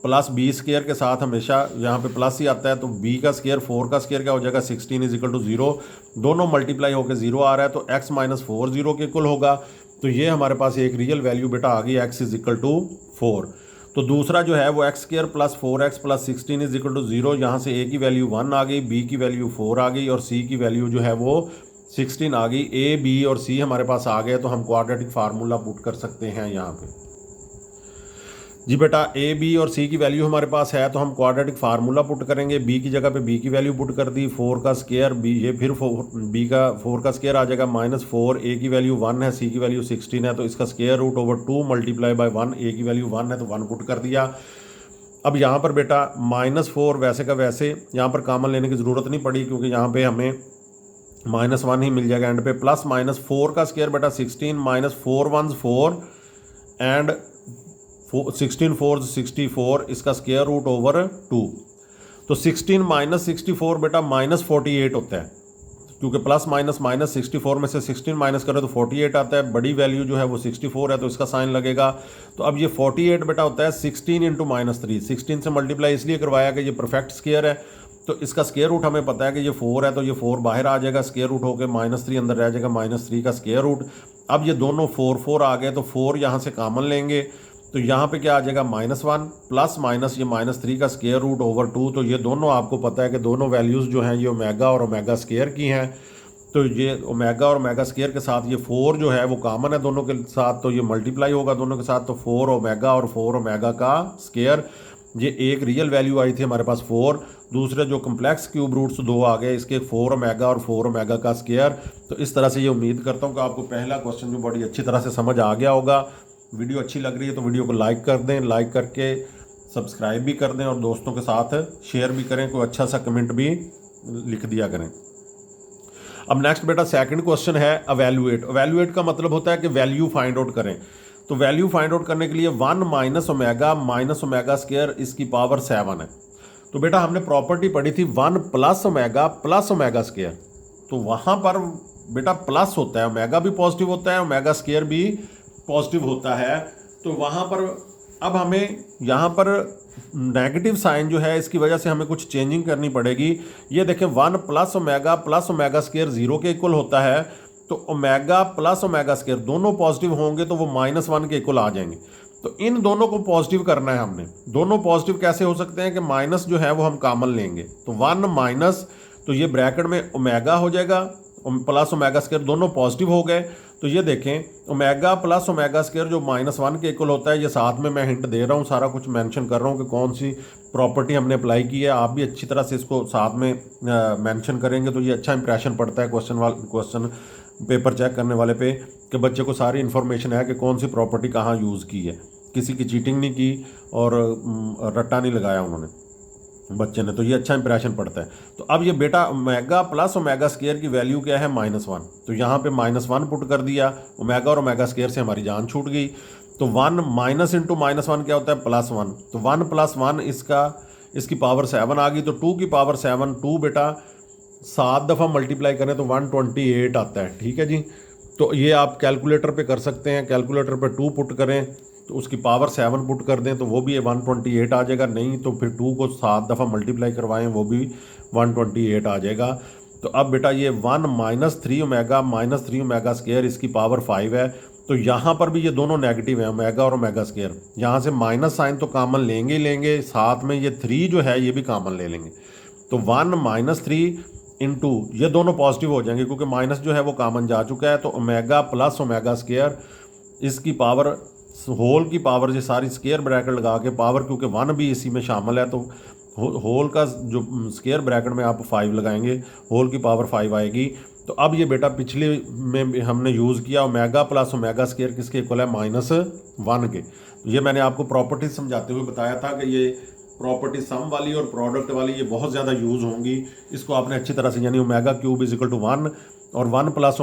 प्लस बी स्क्वायर के साथ हमेशा यहाँ पे प्लस ही आता है, तो b का स्क्वायर 4 का स्क्वायर क्या हो जाएगा 16 इज इक्वल टू 0, दोनों मल्टीप्लाई होकर 0 आ रहा है, तो x माइनस 4 0 के इक्वल होगा। तो ये हमारे पास एक रियल वैल्यू बेटा आ गई, x इज इक्वल टू 4। तो दूसरा जो है वो X square plus 4x plus 16 is equal to 0, यहाँ से a की वैल्यू 1 आ गई, b की वैल्यू 4 आ गई और c की वैल्यू जो है वो 16 आ गई। a b और c हमारे पास आ गए, तो हम क्वाड्रेटिक फार्मूला पुट कर सकते हैं यहाँ पे। जी बेटा a b और c की वैल्यू हमारे पास है, तो हम क्वाड्रेटिक फार्मूला पुट करेंगे। b की जगह पे b की वैल्यू पुट कर दी, 4 का स्क्वायर b, ये फिर b का 4 का स्क्वायर आ जाएगा माइनस 4, a की वैल्यू 1 है, c की वैल्यू 16 है, तो इसका square root over 2 multiply by 1, a की वैल्यू 1 है तो 1 पुट कर दिया। अब यहाँ पर बेटा -4 वैसे का वैसे, यहाँ पर कॉमन लेने की ज़रूरत नहीं पड़ी क्योंकि यहाँ पे हमें -1 ही मिल जाएगा एंड पे, प्लस माइनस 4 का स्क्वायर बेटा 16 माइनस 4 1 4 एंड 16 4 64, इसका स्क्वायर रूट ओवर 2। तो 16 माइनस 64 बेटा -48 होता है, क्योंकि प्लस माइनस माइनस 64 में से 16 माइनस करें तो 48 आता है, बड़ी वैल्यू जो है वो 64 है तो इसका साइन लगेगा। तो अब ये 48 बेटा होता है 16 इंटू -3, 16 से मल्टीप्लाई इसलिए करवाया कि ये परफेक्ट स्क्वायर है, तो इसका स्क्वायर रूट हमें पता है कि ये 4 है, तो ये 4 बाहर आ जाएगा, स्क्वायर रूट होकर -3 अंदर रह जाएगा, -3 का स्क्वायर रूट। अब ये दोनों 4 4 आ गए, तो 4 यहाँ से कॉमन लेंगे, तो यहाँ पे क्या आ जाएगा -1 प्लस माइनस ये -3 का स्क्वायर रूट ओवर 2। तो ये दोनों आपको पता है कि दोनों वैल्यूज़ जो हैं ये ओमेगा और ओमेगा स्क्वायर की हैं, तो ये ओमेगा और ओमेगा स्क्वायर के साथ ये 4 जो है वो कॉमन है दोनों के साथ, तो ये मल्टीप्लाई होगा दोनों के साथ, तो 4 ओमेगा और 4 ओमेगा का स्क्वायर। ये एक रियल वैल्यू आई थी हमारे पास 4, दूसरे जो कम्प्लेक्स क्यूब रूट्स 2 आ गए, इसके 4 ओमेगा और 4 ओमेगा का स्क्वायर। तो इस तरह से ये उम्मीद करता हूँ कि आपको पहला क्वेश्चन भी बड़ी अच्छी तरह से समझ आ गया होगा। वीडियो अच्छी लग रही है तो वीडियो को लाइक कर दें, लाइक करके सब्सक्राइब भी कर दें और दोस्तों के साथ शेयर भी करें, कोई अच्छा सा कमेंट भी लिख दिया करें। अब नेक्स्ट बेटा सेकंड क्वेश्चन है अवैल्यूएट। अवैल्यूएट का मतलब होता है कि वैल्यू फाइंड आउट करें। तो वैल्यू फाइंड आउट करने के लिए 1 माइनस ओमेगा स्क्वायर इसकी पावर 7 है। तो बेटा हमने प्रॉपर्टी पढ़ी थी 1 प्लस ओमेगा स्क्वायर, तो वहाँ पर बेटा प्लस होता है, ओमेगा भी पॉजिटिव होता है, ओमेगा स्क्वायर भी पॉजिटिव होता है। तो वहाँ पर अब हमें यहाँ पर नेगेटिव साइन जो है इसकी वजह से हमें कुछ चेंजिंग करनी पड़ेगी। ये देखें 1 प्लस ओमेगा स्क्वायर 0 के इक्वल होता है, तो ओमेगा प्लस ओमेगा स्क्वायर दोनों पॉजिटिव होंगे तो वो -1 के इक्वल आ जाएंगे। तो इन दोनों को पॉजिटिव करना है हमने। दोनों पॉजिटिव कैसे हो सकते हैं कि माइनस जो है वो हम कॉमन लेंगे, तो 1 माइनस, तो ये ब्रैकेट में ओमेगा हो जाएगा, प्लस ओमेगा स्क्वायर दोनों पॉजिटिव हो गए। तो ये देखें ओमेगा प्लस ओमेगा स्क्वायर जो -1 के इक्वल होता है, ये साथ में मैं हिंट दे रहा हूँ, सारा कुछ मेंशन कर रहा हूँ कि कौन सी प्रॉपर्टी हमने अप्लाई की है। आप भी अच्छी तरह से इसको साथ में मेंशन करेंगे तो ये अच्छा इंप्रेशन पड़ता है क्वेश्चन पेपर चेक करने वाले पे, कि बच्चे को सारी इन्फॉर्मेशन है कि कौन सी प्रॉपर्टी कहाँ यूज़ की है। किसी की चीटिंग नहीं की और रट्टा नहीं लगाया उन्होंने बच्चे ने, तो ये अच्छा इंप्रेशन पड़ता है। तो अब ये बेटा ओमेगा प्लस ओमेगा स्क्वायर की वैल्यू क्या है -1, तो यहाँ पे -1 पुट कर दिया, ओमेगा और ओमेगा स्क्वायर से हमारी जान छूट गई। तो 1 माइनस इंटू -1 क्या होता है +1, तो 1 + 1 इसकी पावर 7 आ गई, तो 2 की पावर 7, 2 बेटा 7 दफ़ा मल्टीप्लाई करें तो 128 आता है। ठीक है जी, तो ये आप कैलकुलेटर पे कर सकते हैं, कैलकुलेटर पे 2 पुट करें तो उसकी पावर 7 पुट कर दें तो वो भी 128 आ जाएगा, नहीं तो फिर 2 को 7 दफ़ा मल्टीप्लाई करवाएं वो भी 128 आ जाएगा। तो अब बेटा ये 1 - 3 ओमेगा स्क्वायर इसकी पावर 5 है, तो यहाँ पर भी ये दोनों नेगेटिव हैं, ओमेगा और ओमेगा स्क्वायर। यहाँ से माइनस साइन तो कॉमन लेंगे ही लेंगे, साथ में ये 3 जो है ये भी कॉमन ले लेंगे। तो 1 - 3 इंटू ये दोनों पॉजिटिव हो जाएंगे क्योंकि माइनस जो है वो कॉमन जा चुका है, तो ओमेगा प्लस ओमेगा स्क्वायर इसकी पावर होल की पावर ये सारी स्केयर ब्रैकेट लगा के पावर, क्योंकि 1 भी इसी में शामिल है, तो होल का जो स्केयर ब्रैकेट में आप 5 लगाएंगे, होल की पावर 5 आएगी। तो अब ये बेटा पिछले में हमने यूज़ किया ओमेगा प्लस ओमेगा स्केयर किसके इक्वल है, -1 के। ये मैंने आपको प्रॉपर्टीज समझाते हुए बताया था कि ये प्रॉपर्टी सम वाली और प्रोडक्ट वाली ये बहुत ज़्यादा यूज़ होंगी। इसको आपने अच्छी तरह से, यानी omega cube is equal to 1 और 1 plus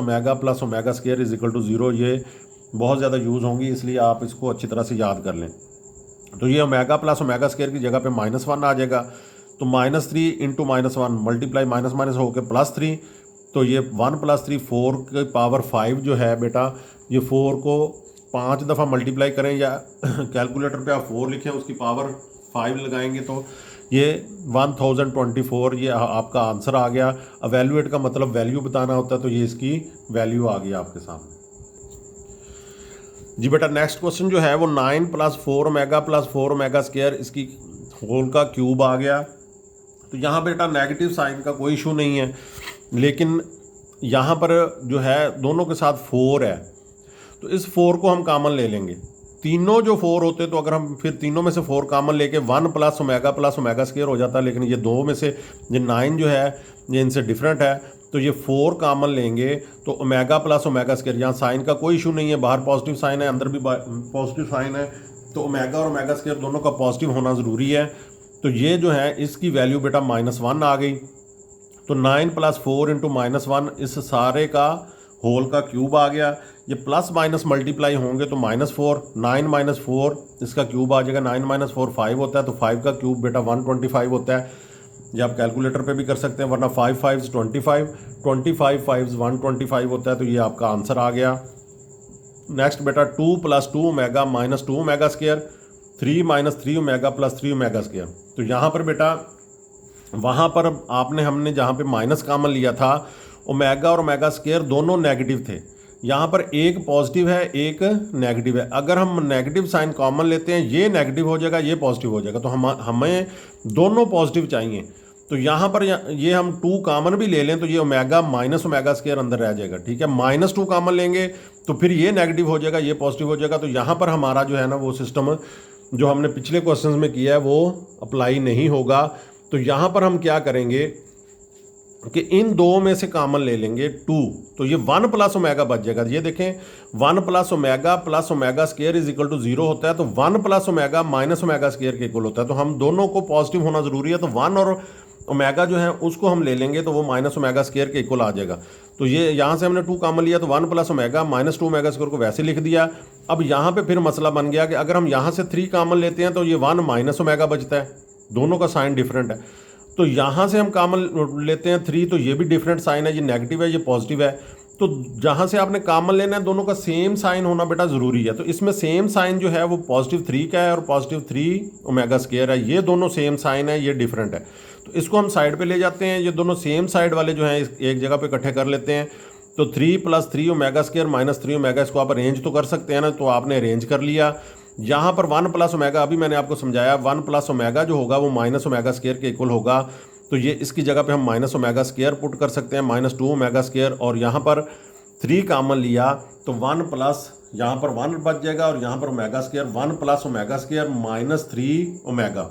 omega square is equal to 0, ये बहुत ज़्यादा यूज़ होंगी, इसलिए आप इसको अच्छी तरह से याद कर लें। तो ये ओमेगा प्लस ओमेगा स्केयर की जगह पे -1 आ जाएगा, तो -3 इंटू -1 मल्टीप्लाई माइनस माइनस होकर +3, तो ये 1 + 3 4 की पावर 5 जो है बेटा, ये 4 को 5 दफ़ा मल्टीप्लाई करें या कैलकुलेटर पे आप 4 लिखें, उसकी पावर 5 लगाएंगे तो ये 1024, ये आपका आंसर आ गया। एवेल्यूएट का मतलब वैल्यू बताना होता है, तो ये इसकी वैल्यू आ गई आपके सामने। जी बेटा नेक्स्ट क्वेश्चन जो है वो 9 + 4 ओमेगा + 4 ओमेगा स्केयर, इसकी होल का क्यूब आ गया। तो यहाँ बेटा नेगेटिव साइन का कोई इशू नहीं है, लेकिन यहाँ पर जो है दोनों के साथ 4 है, तो इस 4 को हम कॉमन ले लेंगे। तीनों जो 4 होते तो अगर हम फिर तीनों में से 4 कॉमन लेके 1 + ओमेगा स्केयर हो जाता, लेकिन ये दो में से ये 9 जो है ये इनसे डिफरेंट है, तो ये 4 कॉमन लेंगे तो ओमेगा प्लस ओमेगा स्केयर, यहाँ साइन का कोई इशू नहीं है, बाहर पॉजिटिव साइन है अंदर भी पॉजिटिव साइन है, तो ओमेगा और ओमेगा स्केयर दोनों का पॉजिटिव होना ज़रूरी है। तो ये जो है इसकी वैल्यू बेटा -1 आ गई। तो 9 + 4 इंटू -1 इस सारे का होल का क्यूब आ गया। ये प्लस माइनस मल्टीप्लाई होंगे तो -4, 9 - 4 इसका क्यूब आ जाएगा, 9 - 4 5 होता है, तो 5 का क्यूब बेटा 125 होता है। ये आप कैलकुलेटर पे भी कर सकते हैं, वरना 5 5 25, 25 5 125 होता है, तो ये आपका आंसर आ गया। नेक्स्ट बेटा 2 + 2 omega -2 omega square, 3 - 3 omega + 3 omega square. तो यहाँ पर बेटा वहाँ पर हमने जहाँ पे माइनस कॉमन लिया था, ओमेगा और ओमेगा स्केयर दोनों नेगेटिव थे, यहाँ पर एक पॉजिटिव है एक नेगेटिव है। अगर हम नेगेटिव साइन कॉमन लेते हैं, ये नेगेटिव हो जाएगा ये पॉजिटिव हो जाएगा, तो हमें दोनों पॉजिटिव चाहिए। तो यहाँ पर ये हम 2 कॉमन भी ले लें तो ये ओमेगा माइनस ओमेगा स्केयर अंदर रह जाएगा, ठीक है। -2 कॉमन लेंगे तो फिर ये नेगेटिव हो जाएगा ये पॉजिटिव हो जाएगा। तो यहाँ पर हमारा जो है ना वो सिस्टम जो हमने पिछले क्वेश्चन में किया है वो अप्लाई नहीं होगा। तो यहाँ पर हम क्या करेंगे कि इन दो में से कॉमन ले लेंगे 2, तो ये 1 + ओमेगा बच जाएगा। ये देखें 1 + omega square is equal to 0 होता है, तो 1 + ओमेगा माइनस ओमेगा स्केयर के इक्वल होता है। तो हम दोनों को पॉजिटिव होना ज़रूरी है, तो 1 और ओमेगा जो है उसको हम ले लेंगे तो वो माइनस ओमेगा स्केयर के इक्वल आ जाएगा। तो ये यहाँ से हमने 2 कॉमन लिया तो 1 + ओमेगा -2 ओमेगा स्केयर को वैसे लिख दिया। अब यहाँ पे फिर मसला बन गया कि अगर हम यहाँ से 3 कॉमन लेते हैं तो ये 1 - ओमेगा बचता है, दोनों का साइन डिफरेंट है। तो यहाँ से हम कॉमन लेते हैं 3, तो ये भी डिफरेंट साइन है, ये नेगेटिव है ये पॉजिटिव है। तो जहाँ से आपने कॉमन लेना है दोनों का सेम साइन होना बेटा ज़रूरी है। तो इसमें सेम साइन जो है वो +3 का है और +3 ओमेगा स्केयर है, ये दोनों सेम साइन है, ये डिफरेंट है। तो इसको हम साइड पे ले जाते हैं, ये दोनों सेम साइड वाले जो हैं एक जगह पे इकट्ठे कर लेते हैं। तो 3 + 3 ओमेगा स्केयर -3 ओमेगा, इसको आप अरेंज तो कर सकते हैं ना, तो आपने अरेंज कर लिया। यहाँ पर 1 + ओमेगा, अभी मैंने आपको समझाया 1 + ओमेगा जो होगा वो माइनस ओमेगा स्केयर के इक्वल होगा, तो ये इसकी जगह पे हम माइनस ओमेगा स्केयर पुट कर सकते हैं, -2 ओमेगा स्केयर, और यहाँ पर 3 कॉमन लिया तो 1 प्लस यहाँ पर 1 बच जाएगा और यहाँ पर omega square 1 + omega square -3 omega.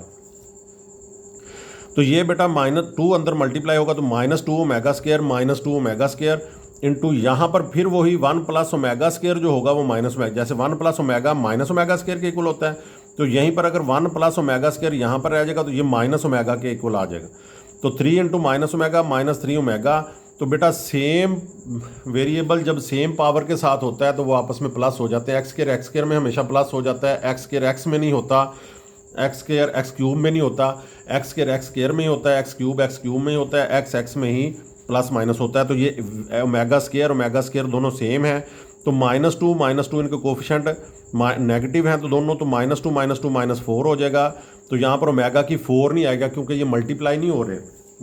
तो ये बेटा -2 अंदर मल्टीप्लाई होगा तो -2 omega square -2 omega square into यहाँ पर फिर वही 1 + ओमेगा स्केयर जो होगा वो माइनस ओमेगा, जैसे 1 + ओमेगा माइनस ओमेगा स्केयर के इक्वल होता है, तो यहीं पर अगर 1 + ओमेगा स्केयर यहाँ पर रह जाएगा तो ये माइनस ओमेगा के इक्वल आ जाएगा। तो 3 × -ओमेगा -3 ओमेगा। तो बेटा सेम वेरिएबल जब सेम पावर के साथ होता है तो वो आपस में प्लस हो जाते हैं। एक्स स्केयर में हमेशा प्लस हो जाता है, एक्स स्केयर एक्स में नहीं होता, एक्स स्केयर एक्स क्यूब में नहीं होता, एक्स स्केयर में ही होता है, एक्स क्यूब में ही होता है, एक्स में ही प्लस माइनस होता है। तो ये ओमेगा स्केयर दोनों सेम है। तो -2 इनके कोफिशेंट नेगेटिव हैं तो दोनों, तो -2 -4 हो जाएगा। तो यहाँ पर ओमेगा की 4 नहीं आएगा क्योंकि ये मल्टीप्लाई नहीं हो रहे,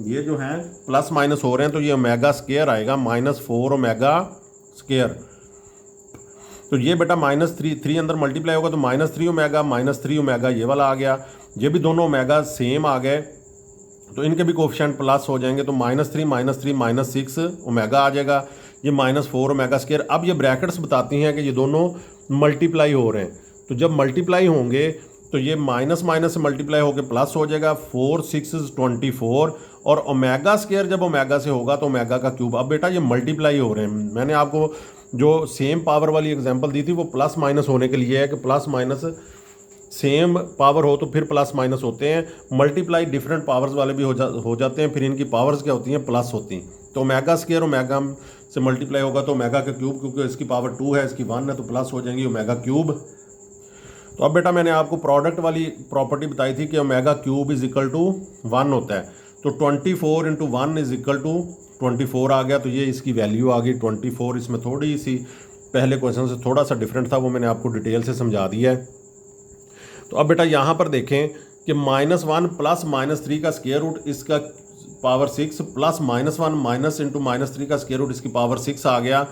ये जो हैं प्लस माइनस हो रहे हैं, तो ये ओमेगा स्केयर आएगा -4 ओमेगा स्केयर। तो ये बेटा -3 अंदर मल्टीप्लाई होगा तो -3 ओमेगा ये वाला आ गया। ये भी दोनों ओमेगा सेम आ गए तो इनके भी कोफिशिएंट प्लस हो जाएंगे, तो -3 -6 ओमेगा आ जाएगा। ये -4 ओमेगा स्केयर। अब ये ब्रैकेट्स बताती हैं कि ये दोनों मल्टीप्लाई हो रहे हैं, तो जब मल्टीप्लाई होंगे तो ये माइनस माइनस से मल्टीप्लाई होकर प्लस हो जाएगा। 4 6 24 और ओमेगा स्क्वायर जब ओमेगा से होगा तो ओमेगा का क्यूब। अब बेटा ये मल्टीप्लाई हो रहे हैं, मैंने आपको जो सेम पावर वाली एग्जांपल दी थी वो प्लस माइनस होने के लिए है कि प्लस माइनस सेम पावर हो तो फिर प्लस माइनस होते हैं। मल्टीप्लाई डिफरेंट पावर्स वाले भी हो जाते हैं, फिर इनकी पावर्स क्या होती हैं, प्लस होती हैं। तो ओमेगा स्क्वायर ओमेगा से मल्टीप्लाई होगा तो ओमेगा का क्यूब, क्योंकि इसकी पावर 2 है, इसकी 1 है, तो प्लस हो जाएंगी ओमेगा क्यूब। तो अब बेटा मैंने आपको प्रोडक्ट वाली प्रॉपर्टी बताई थी कि omega cube is equal to 1 होता है। तो 24 इंटू 1 इज इक्वल टू 24 आ गया, तो ये इसकी वैल्यू आ गई 24। इसमें थोड़ी सी पहले क्वेश्चन से थोड़ा सा डिफरेंट था, वो मैंने आपको डिटेल से समझा दिया है। तो अब बेटा यहाँ पर देखें कि -1 प्लस -3 का स्क्वायर रूट इसका पावर 6 प्लस -1 माइनस इंटू -3 का स्क्वायर रूट इसकी पावर 6 आ गया।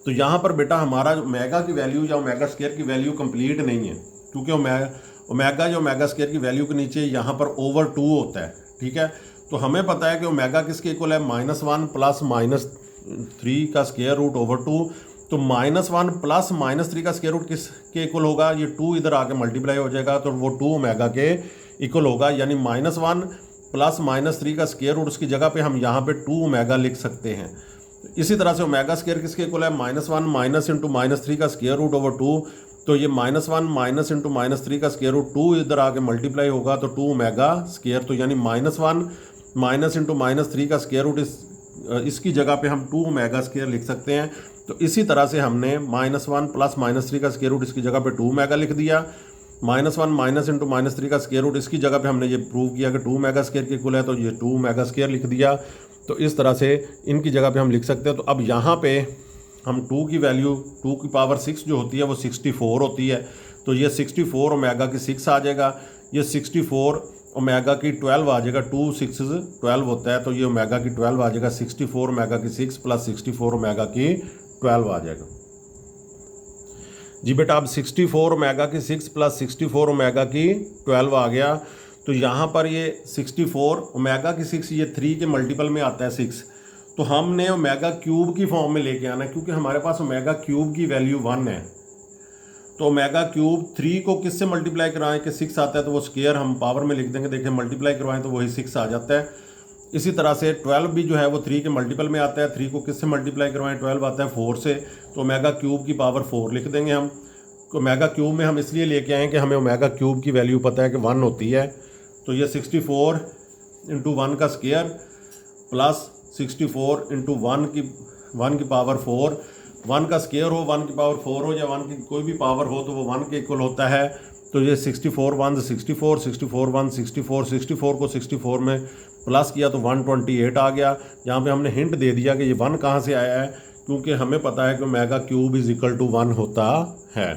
तो यहाँ पर बेटा हमारा ओमेगा की वैल्यू या ओमेगा स्क्वायर की वैल्यू कंप्लीट नहीं है, क्योंकि ओमेगा जो ओमेगा स्क्वायर की वैल्यू के नीचे यहाँ पर ओवर 2 होता है। ठीक है, तो हमें पता है कि ओमेगा किसके इक्वल है, -1 प्लस -3 का स्क्वायर रूट ओवर 2। तो -1 प्लस -3 का स्क्वायर रूट किसके इक्वल होगा, ये 2 इधर आके मल्टीप्लाई हो जाएगा तो वो 2 ओमेगा के इक्वल होगा। यानी -1 प्लस -3 का स्क्वायर रूट उसकी जगह पे हम यहाँ पे 2 ओमेगा लिख सकते हैं। इसी तरह से ओमेगा स्क्वायर किसके इक्वल है, -1 माइनस इंटू -3 का स्क्वायर रूट ओवर 2। तो ये -1 माइनस इंटू -3 का स्क्वायर रूट 2 इधर आके मल्टीप्लाई होगा तो 2 ओमेगा स्क्वायर। तो यानी -1 माइनस इंटू -3 का स्क्वायर रूट इसकी जगह पे हम 2 ओमेगा स्क्वायर लिख सकते हैं। तो इसी तरह से हमने -1 प्लस -3 का स्क्वायर रूट इसकी जगह पे 2 ओमेगा लिख दिया। -1 माइनस इंटू -3 का स्क्वायर रूट इसकी जगह पे हमने ये प्रूव किया कि 2 ओमेगा स्क्वायर के इक्वल है, तो ये 2 ओमेगा स्क्वायर लिख दिया। तो इस तरह से इनकी जगह पे हम लिख सकते हैं। तो अब यहाँ पे हम 2 की वैल्यू 2 की पावर 6 जो होती है वो 64 होती है। तो ये 64 ओमेगा की 6 आ जाएगा, ये 64 ओमेगा की 12 आ जाएगा। 2 6 12 होता है, तो ये ओमेगा की 12 आ जाएगा। 64 ओमेगा की 6 प्लस 64 ओमेगा की 12 आ जाएगा। जी बेटा अब 64 ओमेगा की 6 प्लस 64 ओमेगा की 12 आ गया। तो यहाँ पर ये 64 ओमेगा की 6 ये 3 के मल्टीपल में आता है 6, तो हमने ओमेगा क्यूब की फॉर्म में लेके आना है, क्योंकि हमारे पास ओमेगा क्यूब की वैल्यू 1 है। तो ओमेगा क्यूब 3 को किससे मल्टीप्लाई करवाएं कि 6 आता है, तो वो स्क्वायर हम पावर में लिख देंगे। देखिए मल्टीप्लाई करवाएं तो वही 6 आ जाता है। इसी तरह से 12 भी जो है वो 3 के मल्टीपल में आता है। 3 को किससे मल्टीप्लाई करवाएं, 12 आता है 4 से, तो ओमेगा क्यूब की पावर 4 लिख देंगे हम। ओमेगा क्यूब में हम इसलिए लेके आए कि हमें ओमेगा क्यूब की वैल्यू पता है कि 1 होती है। तो ये 64 इंटू 1 का स्क्वायर प्लस 64 इंटू 1 की पावर 4, 1 का स्क्वायर हो 1 की पावर 4 हो या 1 की कोई भी पावर हो तो वो 1 के इक्वल होता है। तो ये 64 1 64 64 1 64 64 को 64 में प्लस किया तो 128 आ गया। यहाँ पे हमने हिंट दे दिया कि ये 1 कहाँ से आया है, क्योंकि हमें पता है कि omega cube is equal to 1 होता है।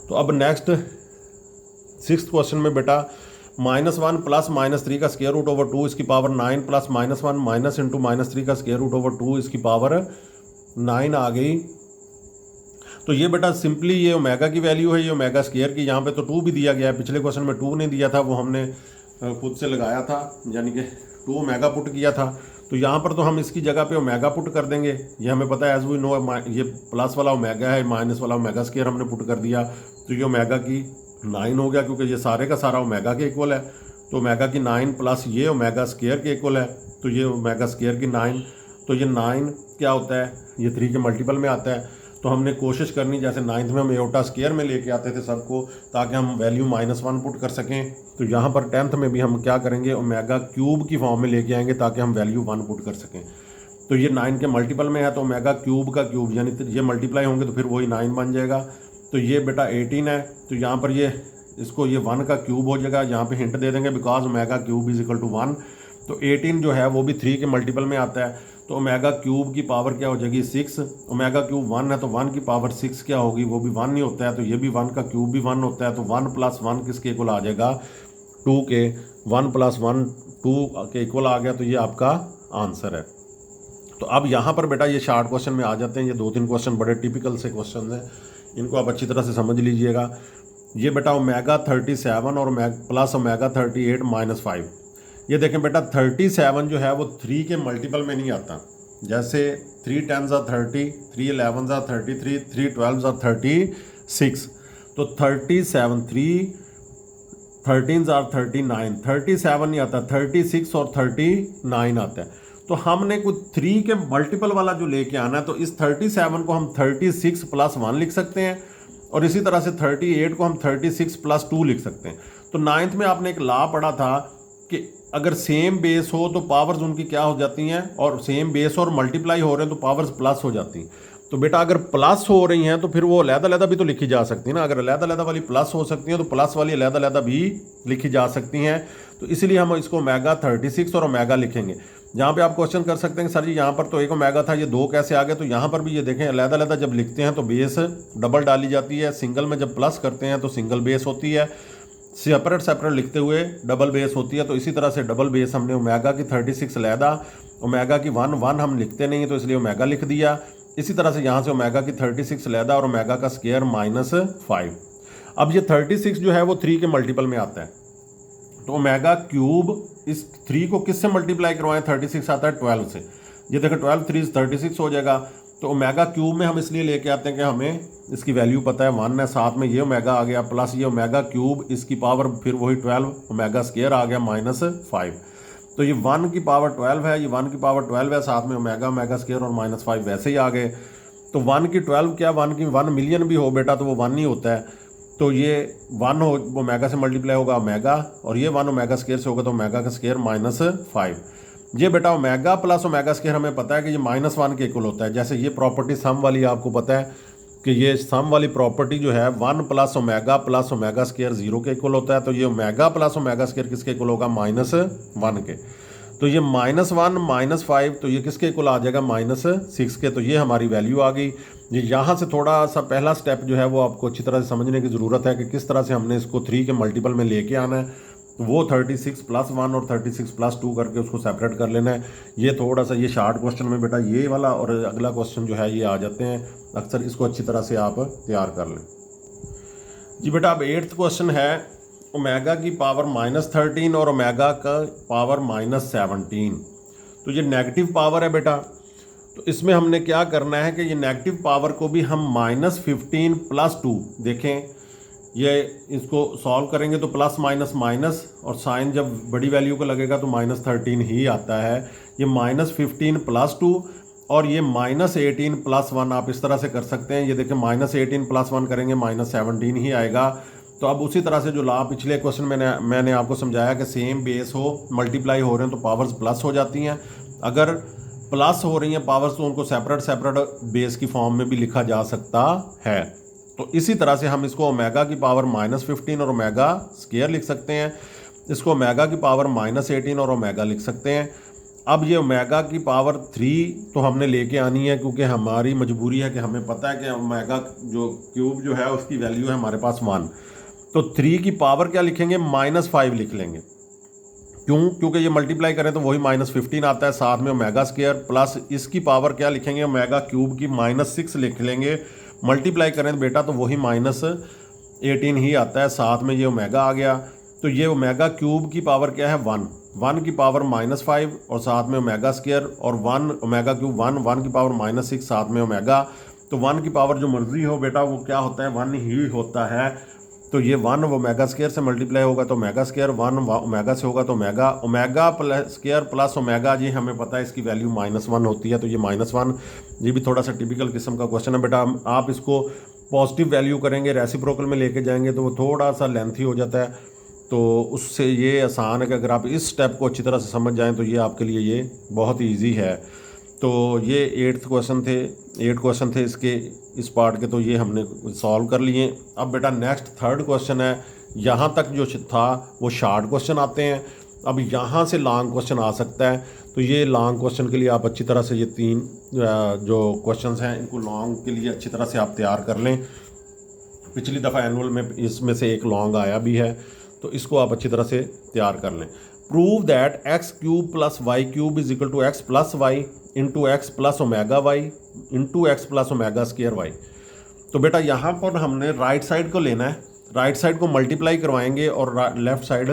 तो अब नेक्स्ट 6th क्वेश्चन में बेटा -1 प्लस -3 का स्क्वायर रूट ओवर 2 इसकी पावर 9 प्लस -1 माइनस इंटू -3 का स्क्वायर रूट ओवर 2 इसकी पावर 9 आ गई। तो ये बेटा सिंपली ये ओमेगा की वैल्यू है, ये ओमेगा स्क्वायर की। यहाँ पे तो 2 भी दिया गया है, पिछले क्वेश्चन में 2 नहीं दिया था, वो हमने खुद से लगाया था, यानी कि 2 ओमेगा पुट किया था। तो यहाँ पर तो हम इसकी जगह पे ओमेगा पुट कर देंगे। ये हमें पता है एज वी नो ये प्लस वाला ओमेगा है, माइनस वाला ओमेगा स्क्वायर हमने पुट कर दिया। तो ये ओमेगा की 9 हो गया, क्योंकि ये सारे का सारा ओमेगा के इक्वल है। तो ओमेगा की 9 प्लस ये ओमेगा स्क्वायर के इक्वल है, तो ये ओमेगा स्क्वायर की 9। तो ये 9 क्या होता है, ये 3 के मल्टीपल में आता है। तो हमने कोशिश करनी, जैसे 9th में हम एओटा स्क्वायर में लेके आते थे सबको, ताकि हम वैल्यू -1 पुट कर सकें। तो यहाँ पर 10th में भी हम क्या करेंगे, ओमेगा क्यूब की फॉर्म में लेके आएंगे ताकि हम वैल्यू 1 पुट कर सकें। तो ये 9 के मल्टीपल में है, तो ओमेगा क्यूब का क्यूब यानी ये मल्टीप्लाई होंगे तो फिर वही 9 बन जाएगा। तो ये बेटा 18 है, तो यहाँ पर ये इसको ये 1 का क्यूब हो जाएगा। यहाँ पे हिंट दे देंगे because omega cube is equal to 1। तो 18 जो है वो भी 3 के मल्टीपल में आता है। तो ओमेगा क्यूब की पावर क्या हो जाएगी 6। ओमेगा क्यूब 1 है, तो 1 की पावर 6 क्या होगी, वो भी 1 ही होता है। तो ये भी 1 का क्यूब भी 1 होता है। तो 1 + 1 किसके इक्वल आ जाएगा, 2 के। 1 + 1 2 के इक्वल आ गया, तो ये आपका आंसर है। तो अब यहाँ पर बेटा ये शार्ट क्वेश्चन में आ जाते हैं। ये 2-3 क्वेश्चन बड़े टिपिकल से क्वेश्चन हैं, इनको आप अच्छी तरह से समझ लीजिएगा। ये बेटा ओमेगा 37 और प्लस ओमेगा 38 -5। ये देखें बेटा 37 जो है वो 3 के मल्टीपल में नहीं आता। जैसे 3 10s are 30, 3 11s are 33, 3 12s are 36। तो 37 3 13 आर 39, 37 नहीं आता, 36 और 39 आता है। तो हमने कुछ 3 के मल्टीपल वाला जो लेके आना है, तो इस 37 को हम 36 प्लस 1 लिख सकते हैं, और इसी तरह से 38 को हम 36 प्लस 2 लिख सकते हैं। तो 9th में आपने एक लॉ पढ़ा था कि अगर सेम बेस हो तो पावर्स उनकी क्या हो जाती हैं, और सेम बेस और मल्टीप्लाई हो रहे हैं तो पावर्स प्लस हो जाती हैं। तो बेटा अगर प्लस हो रही हैं तो फिर वो अलग-अलग भी तो लिखी जा सकती है ना। अगर अलग-अलग वाली प्लस हो सकती हैं तो प्लस वाली अलग-अलग भी लिखी जा सकती हैं। तो इसलिए हम इसको ओमेगा 36 और ओमेगा लिखेंगे। जहाँ पे आप क्वेश्चन कर सकते हैं सर जी यहाँ पर तो एक ओमेगा था, ये 2 कैसे आ गए, तो यहाँ पर भी ये देखें अलग-अलग जब लिखते हैं तो बेस डबल डाली जाती है, सिंगल में जब प्लस करते हैं तो सिंगल बेस होती है, सेपरेट सेपरेट लिखते हुए डबल बेस होती है। तो इसी तरह से डबल बेस हमने ओमेगा की 36 अलहदा, ओमेगा की 1 हम लिखते नहीं तो इसलिए ओमेगा लिख दिया। इसी तरह से यहाँ से ओमेगा की 36 अलहदा और ओमेगा का स्क्वायर -5। अब ये 36 जो है वो 3 के मल्टीपल में आता है, तो ओमेगा क्यूब इस 3 को किससे मल्टीप्लाई करवाएं, 36 आता है 12 से। ये देखो 12 3 36 हो जाएगा। तो ओमेगा क्यूब में हम इसलिए लेके आते हैं कि हमें इसकी वैल्यू पता है 1 है, साथ में ये ओमेगा आ गया प्लस ये ओमेगा क्यूब, इसकी पावर फिर वही 12 ओमेगा स्क्वायर आ गया -5। तो ये 1 की पावर 12 है, ये 1 की पावर 12 है, साथ में ओमेगा ओमेगा स्क्वायर और -5 वैसे ही आ गए। तो 1 की 12 क्या, 1 की 1 मिलियन भी हो बेटा तो वो 1 ही होता है। तो ये 1 हो ओमेगा से मल्टीप्लाई होगा ओमेगा, और ये 1 ओमेगा स्क्वायर से होगा तो ओमेगा का स्क्वायर -5। ये बेटा ओमेगा प्लस ओमेगा स्क्वायर हमें पता है कि ये -1 के इक्वल होता है। जैसे ये प्रॉपर्टी सम वाली आपको पता है कि ये सम वाली प्रॉपर्टी जो है 1 प्लस ओमेगा स्क्वायर 0 के इक्वल होता है। तो ये ओमेगा प्लस ओमेगा स्क्वायर किसके इक्वल होगा, -1 के। तो ये -1 -5 तो ये किसके इक्वल आ जाएगा, -6 के। तो ये हमारी वैल्यू आ गई। ये यहाँ से थोड़ा सा पहला स्टेप जो है वो आपको अच्छी तरह से समझने की ज़रूरत है कि किस तरह से हमने इसको 3 के मल्टीपल में लेके आना है। वो 36 + 1 और 36 + 2 करके उसको सेपरेट कर लेना है। ये थोड़ा सा ये शार्ट क्वेश्चन में बेटा ये वाला और अगला क्वेश्चन जो है ये आ जाते हैं अक्सर, इसको अच्छी तरह से आप तैयार कर लें जी बेटा। अब 8th क्वेश्चन है ओमेगा की पावर -13 और ओमेगा का पावर -17। तो ये नेगेटिव पावर है बेटा। तो इसमें हमने क्या करना है कि ये नेगेटिव पावर को भी हम -15 + 2 देखें, ये इसको सॉल्व करेंगे तो प्लस माइनस माइनस, और साइन जब बड़ी वैल्यू को लगेगा तो -13 ही आता है। ये -15 + 2 और ये -18 + 1 आप इस तरह से कर सकते हैं। ये देखें -18 + 1 करेंगे -17 ही आएगा। तो अब उसी तरह से जो ला पिछले क्वेश्चन में मैंने आपको समझाया कि सेम बेस हो, मल्टीप्लाई हो रहे हैं तो पावर्स प्लस हो जाती हैं। अगर प्लस हो रही हैं पावर्स तो उनको सेपरेट सेपरेट बेस की फॉर्म में भी लिखा जा सकता है। तो इसी तरह से हम इसको ओमेगा की पावर -15 और ओमेगा स्क्वायर लिख सकते हैं। इसको ओमेगा की पावर -18 और ओमेगा लिख सकते हैं। अब ये ओमेगा की पावर 3 तो हमने लेके आनी है क्योंकि हमारी मजबूरी है कि हमें पता है कि ओमेगा जो क्यूब जो है उसकी वैल्यू है हमारे पास 1। तो 3 की पावर क्या लिखेंगे, -5 लिख लेंगे। क्यों, क्योंकि ये मल्टीप्लाई करें तो वही -15 आता है, साथ में ओमेगा स्क्वायर प्लस इसकी पावर क्या लिखेंगे, ओमेगा क्यूब की -6 लिख लेंगे। मल्टीप्लाई करें तो बेटा तो वही -18 ही आता है, साथ में ये ओमेगा आ गया। तो ये ओमेगा क्यूब की पावर क्या है 1 की पावर -5 और साथ में ओमेगा स्क्वायर, और 1 ओमेगा क्यूब 1 की पावर -6 साथ में ओमेगा। तो 1 की पावर जो मर्जी हो बेटा वो क्या होता है 1 ही होता है। तो ये 1 ओमेगा स्क्वायर से मल्टीप्लाई होगा तो ओमेगा स्क्वायर, 1 ओमेगा से होगा तो omega, omega plus square plus omega z हमें पता है इसकी वैल्यू -1 होती है। तो ये -1, ये भी थोड़ा सा टिपिकल किस्म का क्वेश्चन है बेटा। आप इसको पॉजिटिव वैल्यू करेंगे, रेसिप्रोकल में लेके जाएंगे तो वो थोड़ा सा लेंथी हो जाता है। तो उससे ये आसान है कि अगर आप इस स्टेप को अच्छी तरह से समझ जाएँ तो ये आपके लिए ये बहुत ही ईजी है। तो ये 8th क्वेश्चन थे, 8 क्वेश्चन थे इसके इस पार्ट के, तो ये हमने सॉल्व कर लिए। अब बेटा नेक्स्ट 3rd क्वेश्चन है। यहाँ तक जो था वो शार्ट क्वेश्चन आते हैं, अब यहाँ से लॉन्ग क्वेश्चन आ सकता है। तो ये लॉन्ग क्वेश्चन के लिए आप अच्छी तरह से ये 3 जो क्वेश्चंस हैं इनको लॉन्ग के लिए अच्छी तरह से आप तैयार कर लें। पिछली दफ़ा एनुअल में इसमें से एक लॉन्ग आया भी है, तो इसको आप अच्छी तरह से तैयार कर लें। Prove that x³ + y³ = x + y × x + omega y × x + omega square y। तो बेटा यहाँ पर हमने राइट साइड को लेना है, राइट साइड को मल्टीप्लाई करवाएंगे और लेफ़्ट साइड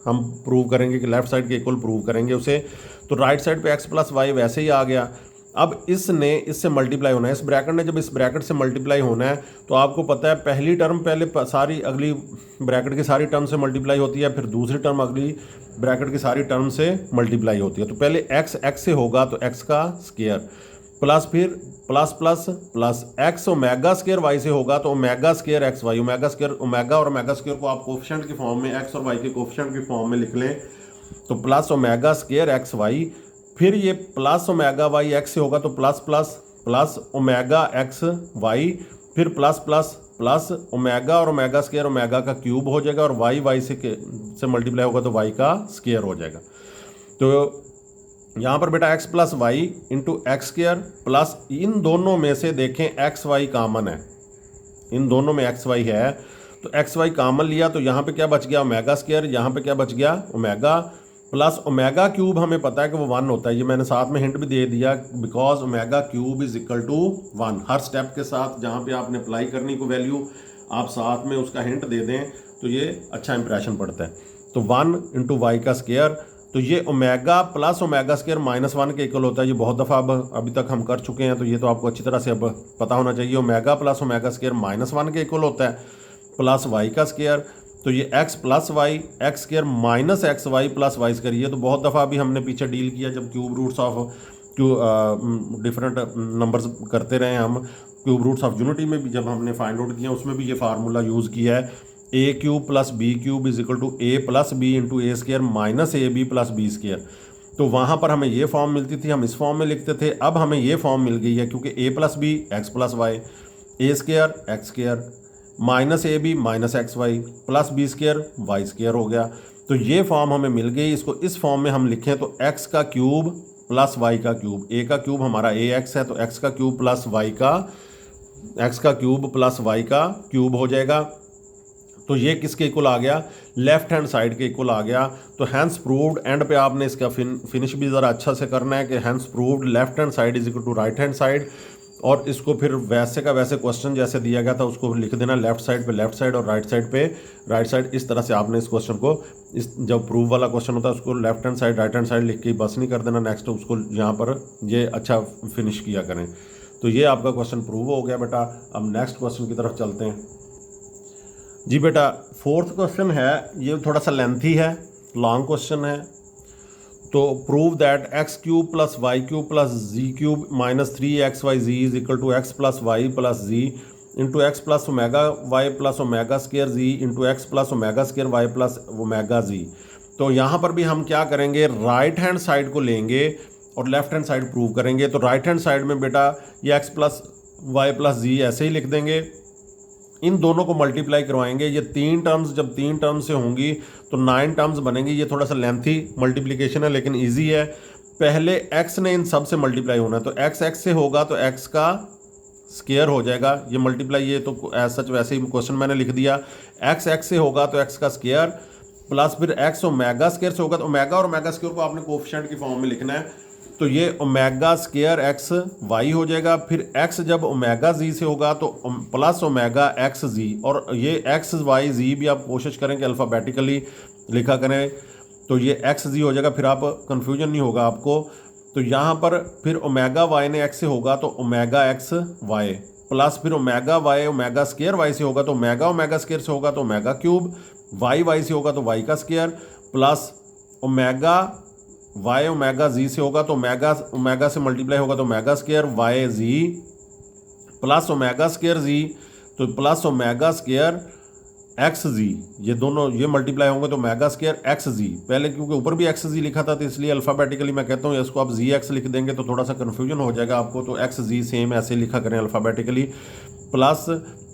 हम प्रूव करेंगे कि लेफ़्ट साइड के इक्वल प्रूव करेंगे उसे। तो राइट साइड पे x + y वैसे ही आ गया। अब इसने इससे मल्टीप्लाई होना है, इस ब्रैकेट ने जब इस ब्रैकेट से मल्टीप्लाई होना है तो आपको पता है पहली टर्म पहले सारी अगली ब्रैकेट की सारी टर्म से मल्टीप्लाई होती है, फिर दूसरी टर्म अगली ब्रैकेट की सारी टर्म से मल्टीप्लाई होती है। तो पहले एक्स एक्स से होगा तो एक्स का स्क्वायर प्लस फिर plus plus plus X omega square Y से होगा तो omega square X Y, omega square omega और ओमेगा स्क्वायर को आप कोफिशिएंट की फॉर्म में एक्स और वाई के कोफिशिएंट की फॉर्म में लिख लें तो plus omega square X Y, फिर ये प्लस ओमेगा वाई एक्स से होगा तो plus plus plus omega X Y, फिर प्लस प्लस प्लस ओमेगा और ओमेगा स्क्वायर ओमेगा का क्यूब हो जाएगा और वाई वाई से मल्टीप्लाई होगा तो वाई का स्क्वायर हो जाएगा। तो यहाँ पर बेटा x plus y into x square plus इन दोनों में से देखें एक्स वाई कॉमन है, इन दोनों में एक्स वाई है तो एक्स वाई कॉमन लिया तो यहाँ पे क्या बच गया ओमेगा स्क्वायर, यहाँ पे क्या बच गया ओमेगा प्लस ओमेगा क्यूब हमें पता है कि वो 1 होता है, ये मैंने साथ में हिंट भी दे दिया because omega cube is equal to 1। हर स्टेप के साथ जहाँ पे आपने अप्लाई करनी को वैल्यू आप साथ में उसका हिंट दे दें तो ये अच्छा इंप्रेशन पड़ता है। तो 1 इंटू वाई का स्क्वायर, तो ये ओमेगा प्लस ओमेगा स्क्वायर -1 के इक्वल होता है, ये बहुत दफ़ा अब अभी तक हम कर चुके हैं तो ये तो आपको अच्छी तरह से अब पता होना चाहिए। ओमेगा प्लस ओमेगा स्क्वायर -1 के इक्वल होता है प्लस वाई का स्क्वायर, तो ये x plus Y X square minus x Y plus Y square, ये तो बहुत दफ़ा अभी हमने पीछे डील किया जब cube roots of different numbers करते रहे हम। क्यूब रूट्स ऑफ यूनिटी में भी जब हमने फाइंड आउट किया उसमें भी ये फार्मूला यूज़ किया है, a cube plus B cube is equal to a plus B into A square minus a b plus b square. तो वहाँ पर हमें ये फॉर्म मिलती थी, हम इस फॉर्म में लिखते थे, अब हमें ये फॉर्म मिल गई है क्योंकि a plus b x plus y, a square x square minus a b minus x Y plus b square y square हो गया। तो ये फॉर्म हमें मिल गई, इसको इस फॉर्म में हम लिखें तो एक्स का क्यूब प्लस वाई का क्यूब, ए का क्यूब हमारा ए एक्स है तो एक्स का क्यूब प्लस वाई का एक्स का क्यूब प्लस वाई का क्यूब हो जाएगा। तो ये किसके इक्वल आ गया, लेफ्ट हैंड साइड के इक्वल आ गया। तो हैंस प्रूव्ड, एंड पे आपने इसका फिनिश भी ज़रा अच्छा से करना है कि hence proved left hand side is equal to right hand side, और इसको फिर वैसे का वैसे क्वेश्चन जैसे दिया गया था उसको लिख देना, लेफ्ट साइड पे लेफ्ट साइड और राइट साइड पे राइट साइड। इस तरह से आपने इस क्वेश्चन को, इस जब प्रूव वाला क्वेश्चन होता है उसको left hand side right hand side लिख के बस नहीं कर देना, नेक्स्ट उसको यहाँ पर ये अच्छा फिनिश किया करें। तो ये आपका क्वेश्चन प्रूव हो गया बेटा। अब नेक्स्ट क्वेश्चन की तरफ चलते हैं जी बेटा। फोर्थ क्वेश्चन है, ये थोड़ा सा लेंथी है, लॉन्ग क्वेश्चन है। तो prove that x cube plus y cube plus z cube minus 3xyz is equal to x plus y plus z into x plus omega y plus omega square z into x plus omega square y plus omega z. तो यहाँ पर भी हम क्या करेंगे, राइट हैंड साइड को लेंगे और लेफ्ट हैंड साइड प्रूव करेंगे। तो राइट हैंड साइड में बेटा ये एक्स प्लस वाई प्लस जी ऐसे ही लिख देंगे, इन दोनों को मल्टीप्लाई करवाएंगे। ये 3 टर्म्स जब 3 टर्म्स से होंगी तो 9 टर्म्स बनेंगी। ये थोड़ा सा लेंथी मल्टीप्लिकेशन है लेकिन इजी है। पहले x ने इन सब से मल्टीप्लाई होना है, तो x x से होगा तो x का स्क्वायर हो जाएगा। ये मल्टीप्लाई, ये तो एज सच वैसे ही क्वेश्चन मैंने लिख दिया, x x से होगा तो x का स्क्वायर प्लस फिर x ओमेगा स्क्वायर से होगा तो ओमेगा और ओमेगा स्क्वायर को आपने कोफिशिएंट की फॉर्म में लिखना है। तो ये ओमेगा स्क्वायर एक्स वाई हो जाएगा। फिर x जब ओमेगा जी से होगा तो प्लस ओमेगा एक्स जी, और ये एक्स वाई जी भी आप कोशिश करें कि अल्फ़ाबेटिकली लिखा करें, तो ये एक्स जी हो जाएगा, फिर आप कंफ्यूजन नहीं होगा आपको। तो यहाँ पर फिर ओमेगा वाई ने x से होगा तो ओमेगा एक्स वाई प्लस फिर omega Y omega square Y से होगा तो ओमेगा ओमेगा स्क्वायर से होगा तो ओमेगा क्यूब, वाई वाई से होगा तो वाई का square plus omega Y omega z से होगा तो ओमेगा ओमेगा से मल्टीप्लाई होगा तो omega square y z plus omega square z, तो plus omega square x z, ये दोनों ये मल्टीप्लाई होंगे तो ओमेगा स्क्वायर एक्स जी। पहले क्योंकि ऊपर भी एक्स जी लिखा था तो इसलिए अल्फ़ाबेटिकली मैं कहता हूँ इसको आप जी एक्स लिख देंगे तो थोड़ा सा कन्फ्यूजन हो जाएगा आपको। तो एक्स जी सेम ऐसे लिखा करें अल्फ़ाबेटिकली, प्लस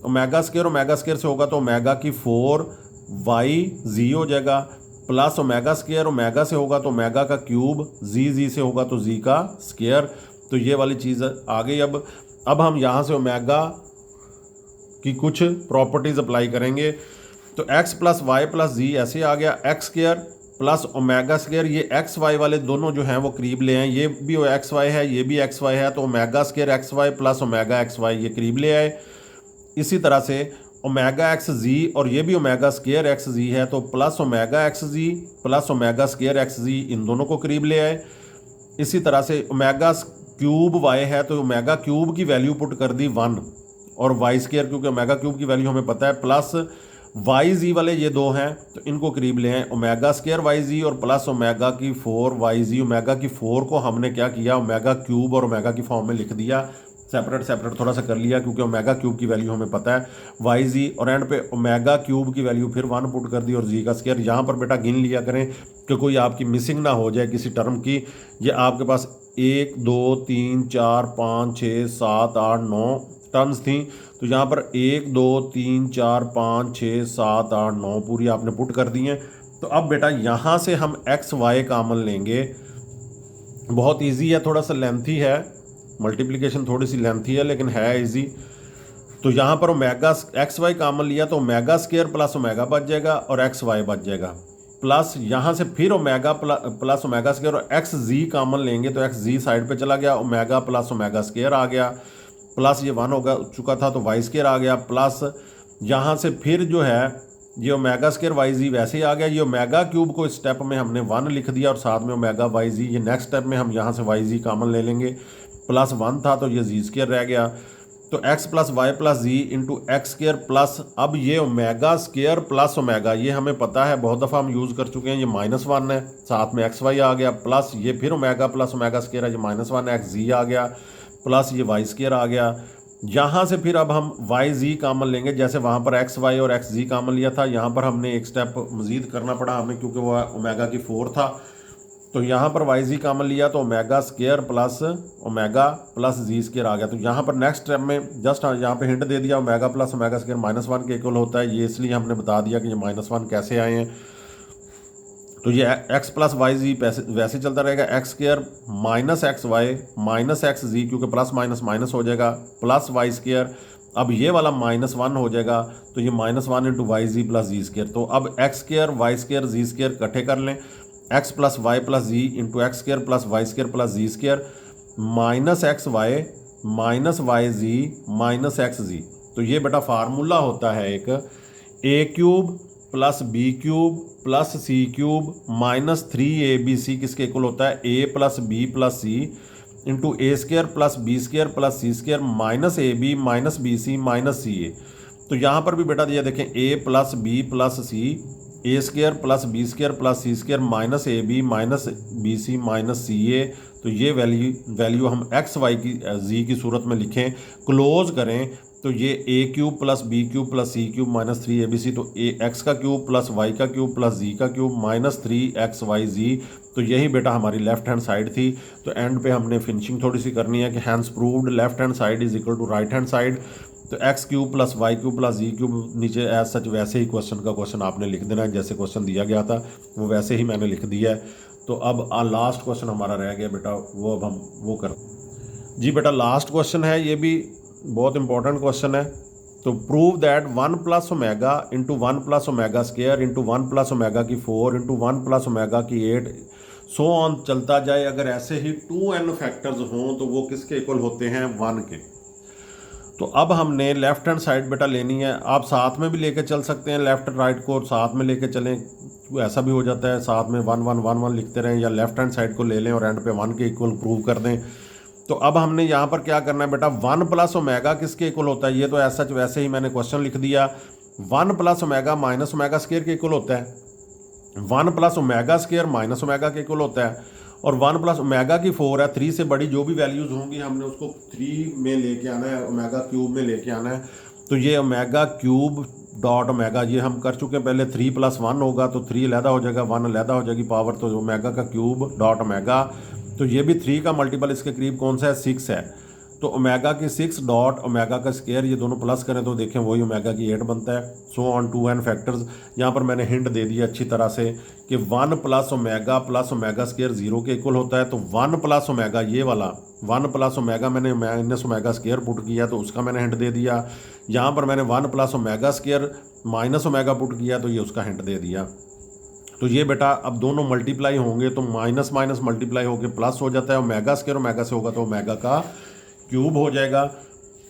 ओमेगा स्क्वायर से होगा तो ओमेगा की 4 वाई जी हो जाएगा, प्लस ओमेगा स्क्वायर ओमेगा से होगा तो ओमेगा का क्यूब, जी से होगा तो जी का स्क्वायर। तो ये वाली चीज़ आ गई। अब हम यहाँ से ओमेगा की कुछ प्रॉपर्टीज़ अप्लाई करेंगे। तो x प्लस वाई प्लस जी ऐसे आ गया, x square plus omega square, ये एक्स वाई वाले दोनों जो हैं वो करीब ले आए, ये भी एक्स वाई है ये भी एक्स वाई है, तो omega square X Y plus omega X Y ये करीब ले आए। इसी तरह से ओमेगा एक्स जी और ये भी ओमेगा स्क्वायर एक्स जी है तो प्लस ओमेगा एक्स जी प्लस ओमेगा स्क्वायर एक्स जी इन दोनों को करीब ले आए। इसी तरह से ओमेगा क्यूब वाई है तो ओमेगा क्यूब की वैल्यू पुट कर दी 1 और वाई स्केयर क्योंकि ओमेगा क्यूब की वैल्यू हमें पता है प्लस वाई जी वाले ये दो हैं तो इनको करीब ले आए ओमेगा स्केयर वाई जी और प्लस ओमेगा की 4 वाई जी। ओमेगा की 4 को हमने क्या किया ओमेगा क्यूब और ओमेगा की फॉर्म में लिख दिया, सेपरेट थोड़ा सा कर लिया क्योंकि ओमेगा क्यूब की वैल्यू हमें पता है वाई जी और एंड पे ओमेगा क्यूब की वैल्यू फिर 1 पुट कर दी और जी का स्केयर। यहाँ पर बेटा गिन लिया करें कि कोई आपकी मिसिंग ना हो जाए किसी टर्म की। ये आपके पास 1 2 3 4 5 6 7 8 9 टर्म्स थी तो यहाँ पर 1 2 3 4 5 6 7 8 9 पूरी आपने पुट कर दी हैं। तो अब बेटा यहाँ से हम एक्स वाई कॉमन लेंगे, बहुत इजी है, थोड़ा सा लेंथी है, मल्टीप्लिकेशन थोड़ी सी लेंथी है लेकिन है इजी। तो यहाँ पर ओमेगा एक्स वाई कॉमन लिया तो ओमेगा स्केयर प्लस ओमेगा बच जाएगा और एक्स वाई बच जाएगा प्लस यहाँ से फिर ओमेगा प्लस ओमेगा स्केयर और एक्स जी कॉमन लेंगे तो एक्स जी साइड पे चला गया, ओमेगा प्लस ओमेगा स्केयर आ गया प्लस ये 1 होगा चुका था तो वाई स्केयर आ गया प्लस यहाँ से फिर जो है ये ओमेगा स्केयर वाई जी वैसे ही आ गया। ये ओमेगा क्यूब को इस स्टेप में हमने 1 लिख दिया और साथ में ओमेगा वाई जी, ये नेक्स्ट स्टेप में हम यहाँ से वाई जी कॉमन ले लेंगे प्लस 1 था तो ये जी स्केयर रह गया। तो x plus y plus z into x square plus अब ये ओमेगा स्केयर प्लस ओमेगा ये हमें पता है बहुत दफ़ा हम यूज़ कर चुके हैं, ये -1 है साथ में एक्स वाई आ गया प्लस ये फिर ओमेगा प्लस ओमेगा स्केयर है, ये -1 एक्स जी आ गया प्लस ये वाई स्केयर आ गया। यहाँ से फिर अब हम वाई जी कॉमन लेंगे, जैसे वहाँ पर एक्स वाई और एक्स जी कॉमन लिया था यहाँ पर हमने एक स्टेप मज़ीद करना पड़ा हमें क्योंकि वो ओमेगा की 4 था। तो यहाँ पर वाई जी कॉमन लिया तो omega square plus omega plus z square आ गया। तो यहाँ पर नेक्स्ट स्टेप में जस्ट यहाँ पे हिंट दे दिया ओमेगा प्लस ओमेगा स्केयर -1 के इक्वल होता है, ये इसलिए हमने बता दिया कि ये -1 कैसे आए हैं। तो ये एक्स प्लस वाई जी वैसे चलता रहेगा, x square minus x y minus x z क्योंकि प्लस माइनस माइनस हो जाएगा प्लस वाई स्केयर, अब ये वाला -1 हो जाएगा तो ये -1 into y z plus z square. तो अब x square y square z square इकट्ठे कर लें, x plus y plus z into x square plus y square plus z square minus x y minus y z minus x z. तो ये बेटा फार्मूला होता है एक a cube plus B cube plus C cube -3abc किसके इक्वल होता है a plus b plus c into A square plus b square plus c square -ab minus b c minus c a. तो यहाँ पर भी बेटा दिया देखें a plus b plus c a square plus b square plus c square -ab minus b c minus c a. तो ये वैल्यू हम एक्स वाई की जी की सूरत में लिखें क्लोज करें तो ये A cube plus B cube plus C cube -3abc तो ए एक्स का क्यूब प्लस वाई का क्यूब प्लस जी का क्यूब -3xyz। तो यही बेटा हमारी लेफ्ट हैंड साइड थी। तो एंड पे हमने फिनिशिंग थोड़ी सी करनी है कि hence proved left hand side is equal to right hand side. तो x cube plus y cube plus z cube नीचे एज सच वैसे ही क्वेश्चन आपने लिख देना है, जैसे क्वेश्चन दिया गया था वो वैसे ही मैंने लिख दिया है। तो अब लास्ट क्वेश्चन हमारा रह गया बेटा, वो अब हम वो कर जी बेटा लास्ट क्वेश्चन है, ये भी बहुत इंपॉर्टेंट क्वेश्चन है। तो prove that 1 plus omega into 1 plus omega square into 1 plus omega की 4 इंटू 1 प्लस ओमेगा की 8 सो ऑन चलता जाए। अगर ऐसे ही 2n फैक्टर्स हों तो वो किसके इक्वल होते हैं 1 के। तो अब हमने लेफ्ट हैंड साइड बेटा लेनी है, आप साथ में भी लेके चल सकते हैं, लेफ्ट राइट को साथ में लेके चलें, ऐसा भी हो जाता है साथ में 1 1 1 1 लिखते रहें, या लेफ्ट हैंड साइड को ले लें और एंड पे 1 के इक्वल प्रूव कर दें। तो अब हमने यहाँ पर क्या करना है बेटा 1 प्लस ओमेगा किसके इक्वल होता है, ये तो ऐसा वैसे ही मैंने क्वेश्चन लिख दिया। 1 plus omega minus omega square के इक्वल होता है, 1 plus omega square minus omega के इक्वल होता है, और 1 प्लस ओमेगा की 4 है, 3 से बड़ी जो भी वैल्यूज़ होंगी हमने उसको 3 में लेके आना है, ओमेगा क्यूब में लेके आना है। तो ये ओमेगा क्यूब डॉट ओमेगा ये हम कर चुके हैं पहले, 3 + 1 होगा तो 3 अलहदा हो जाएगा, 1 अलहदा हो जाएगी पावर, तो ओमेगा का क्यूब डॉट ओमेगा। तो ये भी 3 का मल्टीपल इसके करीब कौन सा है 6 है, तो ओमेगा की 6 डॉट ओमेगा का स्केयर, ये दोनों प्लस करें तो देखें वही ओमेगा की 8 बनता है। So on 2n factors. यहाँ पर मैंने हिंट दे दिया अच्छी तरह से कि 1 प्लस ओमेगा स्केयर 0 के इक्वल होता है। तो 1 प्लस ओमेगा ये वाला 1 प्लस ओमेगा मैंने माइनस ओमेगा स्केयर पुट किया तो उसका मैंने हिंट दे दिया। यहाँ पर मैंने 1 plus omega square minus omega put किया तो ये उसका हिंट दे दिया। तो ये बेटा अब दोनों मल्टीप्लाई होंगे तो माइनस माइनस मल्टीप्लाई होकर प्लस हो जाता है, ओमेगा स्केयर ओमेगा से होगा तो ओमेगा का क्यूब हो जाएगा।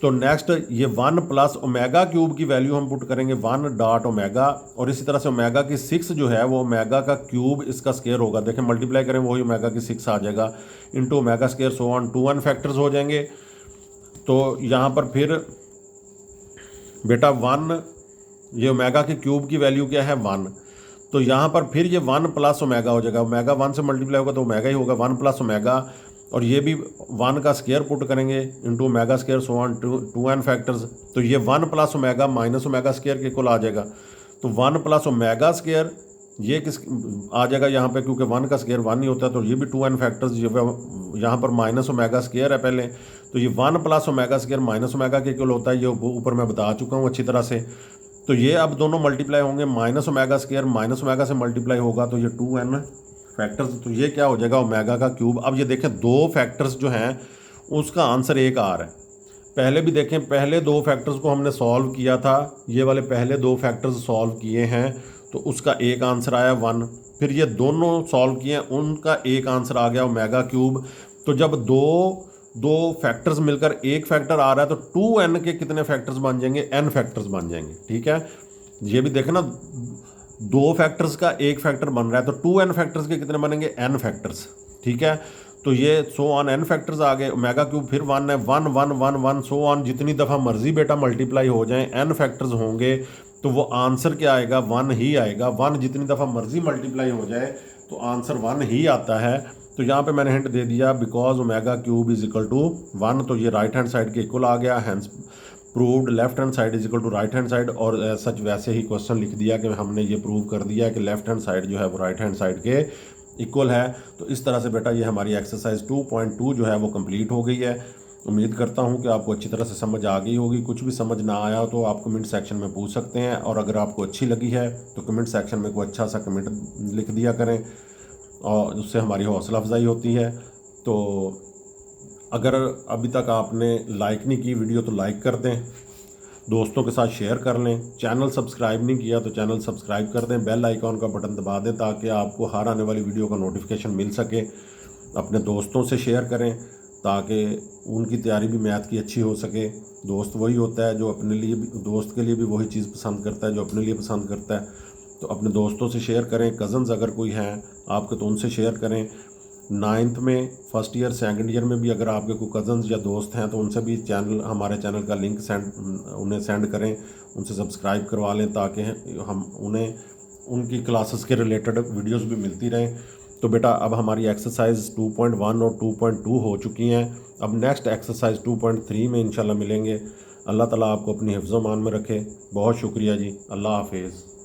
तो नेक्स्ट ये 1 प्लस ओमेगा क्यूब की वैल्यू हम पुट करेंगे 1 डॉट ओमेगा, और इसी तरह से ओमेगा की 6 जो है वो ओमेगा का क्यूब इसका स्केयर होगा। देखें मल्टीप्लाई करें वही ओमेगा की 6 आ जाएगा into omega square so on 2n factors हो जाएंगे। तो यहाँ पर फिर बेटा 1, ये ओमेगा के क्यूब की वैल्यू क्या है 1, तो यहाँ पर फिर ये 1 प्लस ओमेगा हो जाएगा। ओमेगा 1 से मल्टीप्लाई होगा तो ओमेगा ही होगा 1 प्लस ओमेगा, और ये भी 1 का स्केयर पुट करेंगे into omega square so on 2n factors. तो ये 1 plus omega minus omega square के इक्वल आ जाएगा। तो 1 प्लस ओमेगा स्केयर ये किस आ जाएगा यहाँ पे, क्योंकि 1 का स्केयर 1 ही होता है, तो ये भी 2n फैक्टर्स यहाँ पर माइनस ओमेगा स्केयर है पहले, तो ये 1 plus omega square minus omega के इक्वल होता है। ये ऊपर मैं बता चुका हूँ अच्छी तरह से। तो ये अब दोनों मल्टीप्लाई होंगे, minus omega square minus omega से मल्टीप्लाई होगा तो ये 2n फैक्टर्स, तो ये क्या हो जाएगा ओमेगा का क्यूब। अब ये देखें 2 फैक्टर्स जो हैं उसका आंसर 1 आ रहा है। पहले भी देखें, पहले 2 फैक्टर्स को हमने सॉल्व किया था, ये वाले पहले 2 फैक्टर्स सॉल्व किए हैं तो उसका 1 आंसर आया 1। फिर ये दोनों सॉल्व किए हैं उनका 1 आंसर आ गया ओमेगा क्यूब। तो जब दो फैक्टर्स मिलकर 1 फैक्टर आ रहा है तो 2n के कितने फैक्टर्स बन जाएंगे, n फैक्टर्स बन जाएंगे। ठीक है, ये भी देखें ना 2 फैक्टर्स का 1 फैक्टर बन रहा है तो 2n फैक्टर्स के कितने बनेंगे, n फैक्टर्स। ठीक है, तो ये सो ऑन n फैक्टर्स आ गए। ओमेगा क्यूब फिर 1 है, 1 1 1 1 सो ऑन, जितनी दफ़ा मर्जी बेटा मल्टीप्लाई हो जाए n फैक्टर्स होंगे तो वो आंसर क्या आएगा, 1 ही आएगा। 1 जितनी दफ़ा मर्जी मल्टीप्लाई हो जाए तो आंसर 1 ही आता है। तो यहाँ पे मैंने हिंट दे दिया because omega cube is equal to 1, तो ये राइट हैंड साइड के इक्वल आ गया, hence proved left hand side is equal to right hand side. और सच वैसे ही क्वेश्चन लिख दिया कि हमने ये प्रूव कर दिया कि लेफ्ट हैंड साइड जो है वो राइट हैंड साइड के इक्वल है। तो इस तरह से बेटा ये हमारी एक्सरसाइज 2.2 जो है वो कंप्लीट हो गई है। उम्मीद करता हूँ कि आपको अच्छी तरह से समझ आ गई होगी। कुछ भी समझ ना आया हो तो आप कमेंट सेक्शन में पूछ सकते हैं, और अगर आपको अच्छी लगी है तो कमेंट सेक्शन में कोई अच्छा सा कमेंट लिख दिया करें और उससे हमारी हौसला अफजाई होती है। तो अगर अभी तक आपने लाइक नहीं की वीडियो तो लाइक कर दें, दोस्तों के साथ शेयर कर लें, चैनल सब्सक्राइब नहीं किया तो चैनल सब्सक्राइब कर दें, बेल आइकॉन का बटन दबा दें ताकि आपको हर आने वाली वीडियो का नोटिफिकेशन मिल सके। अपने दोस्तों से शेयर करें ताकि उनकी तैयारी भी मैथ की अच्छी हो सके। दोस्त वही होता है जो अपने लिए भी, दोस्त के लिए भी वही चीज़ पसंद करता है जो अपने लिए पसंद करता है। तो अपने दोस्तों से शेयर करें, कज़न्स अगर कोई हैं आपके तो उनसे शेयर करें। 9th में, फर्स्ट ईयर, सेकंड ईयर में भी अगर आपके कोई कज़न्स या दोस्त हैं तो उनसे भी हमारे चैनल का लिंक उन्हें सेंड करें, उनसे सब्सक्राइब करवा लें ताकि हम उन्हें उनकी क्लासेस के रिलेटेड वीडियोस भी मिलती रहें। तो बेटा अब हमारी एक्सरसाइज 2.1 और 2.2 हो चुकी हैं। अब नेक्स्ट एक्सरसाइज 2.3 में इंशाल्लाह मिलेंगे। अल्लाह ताला आपको अपनी हिफ्ज़-ओ-मान में रखे। बहुत शुक्रिया जी, अल्लाह हाफिज़।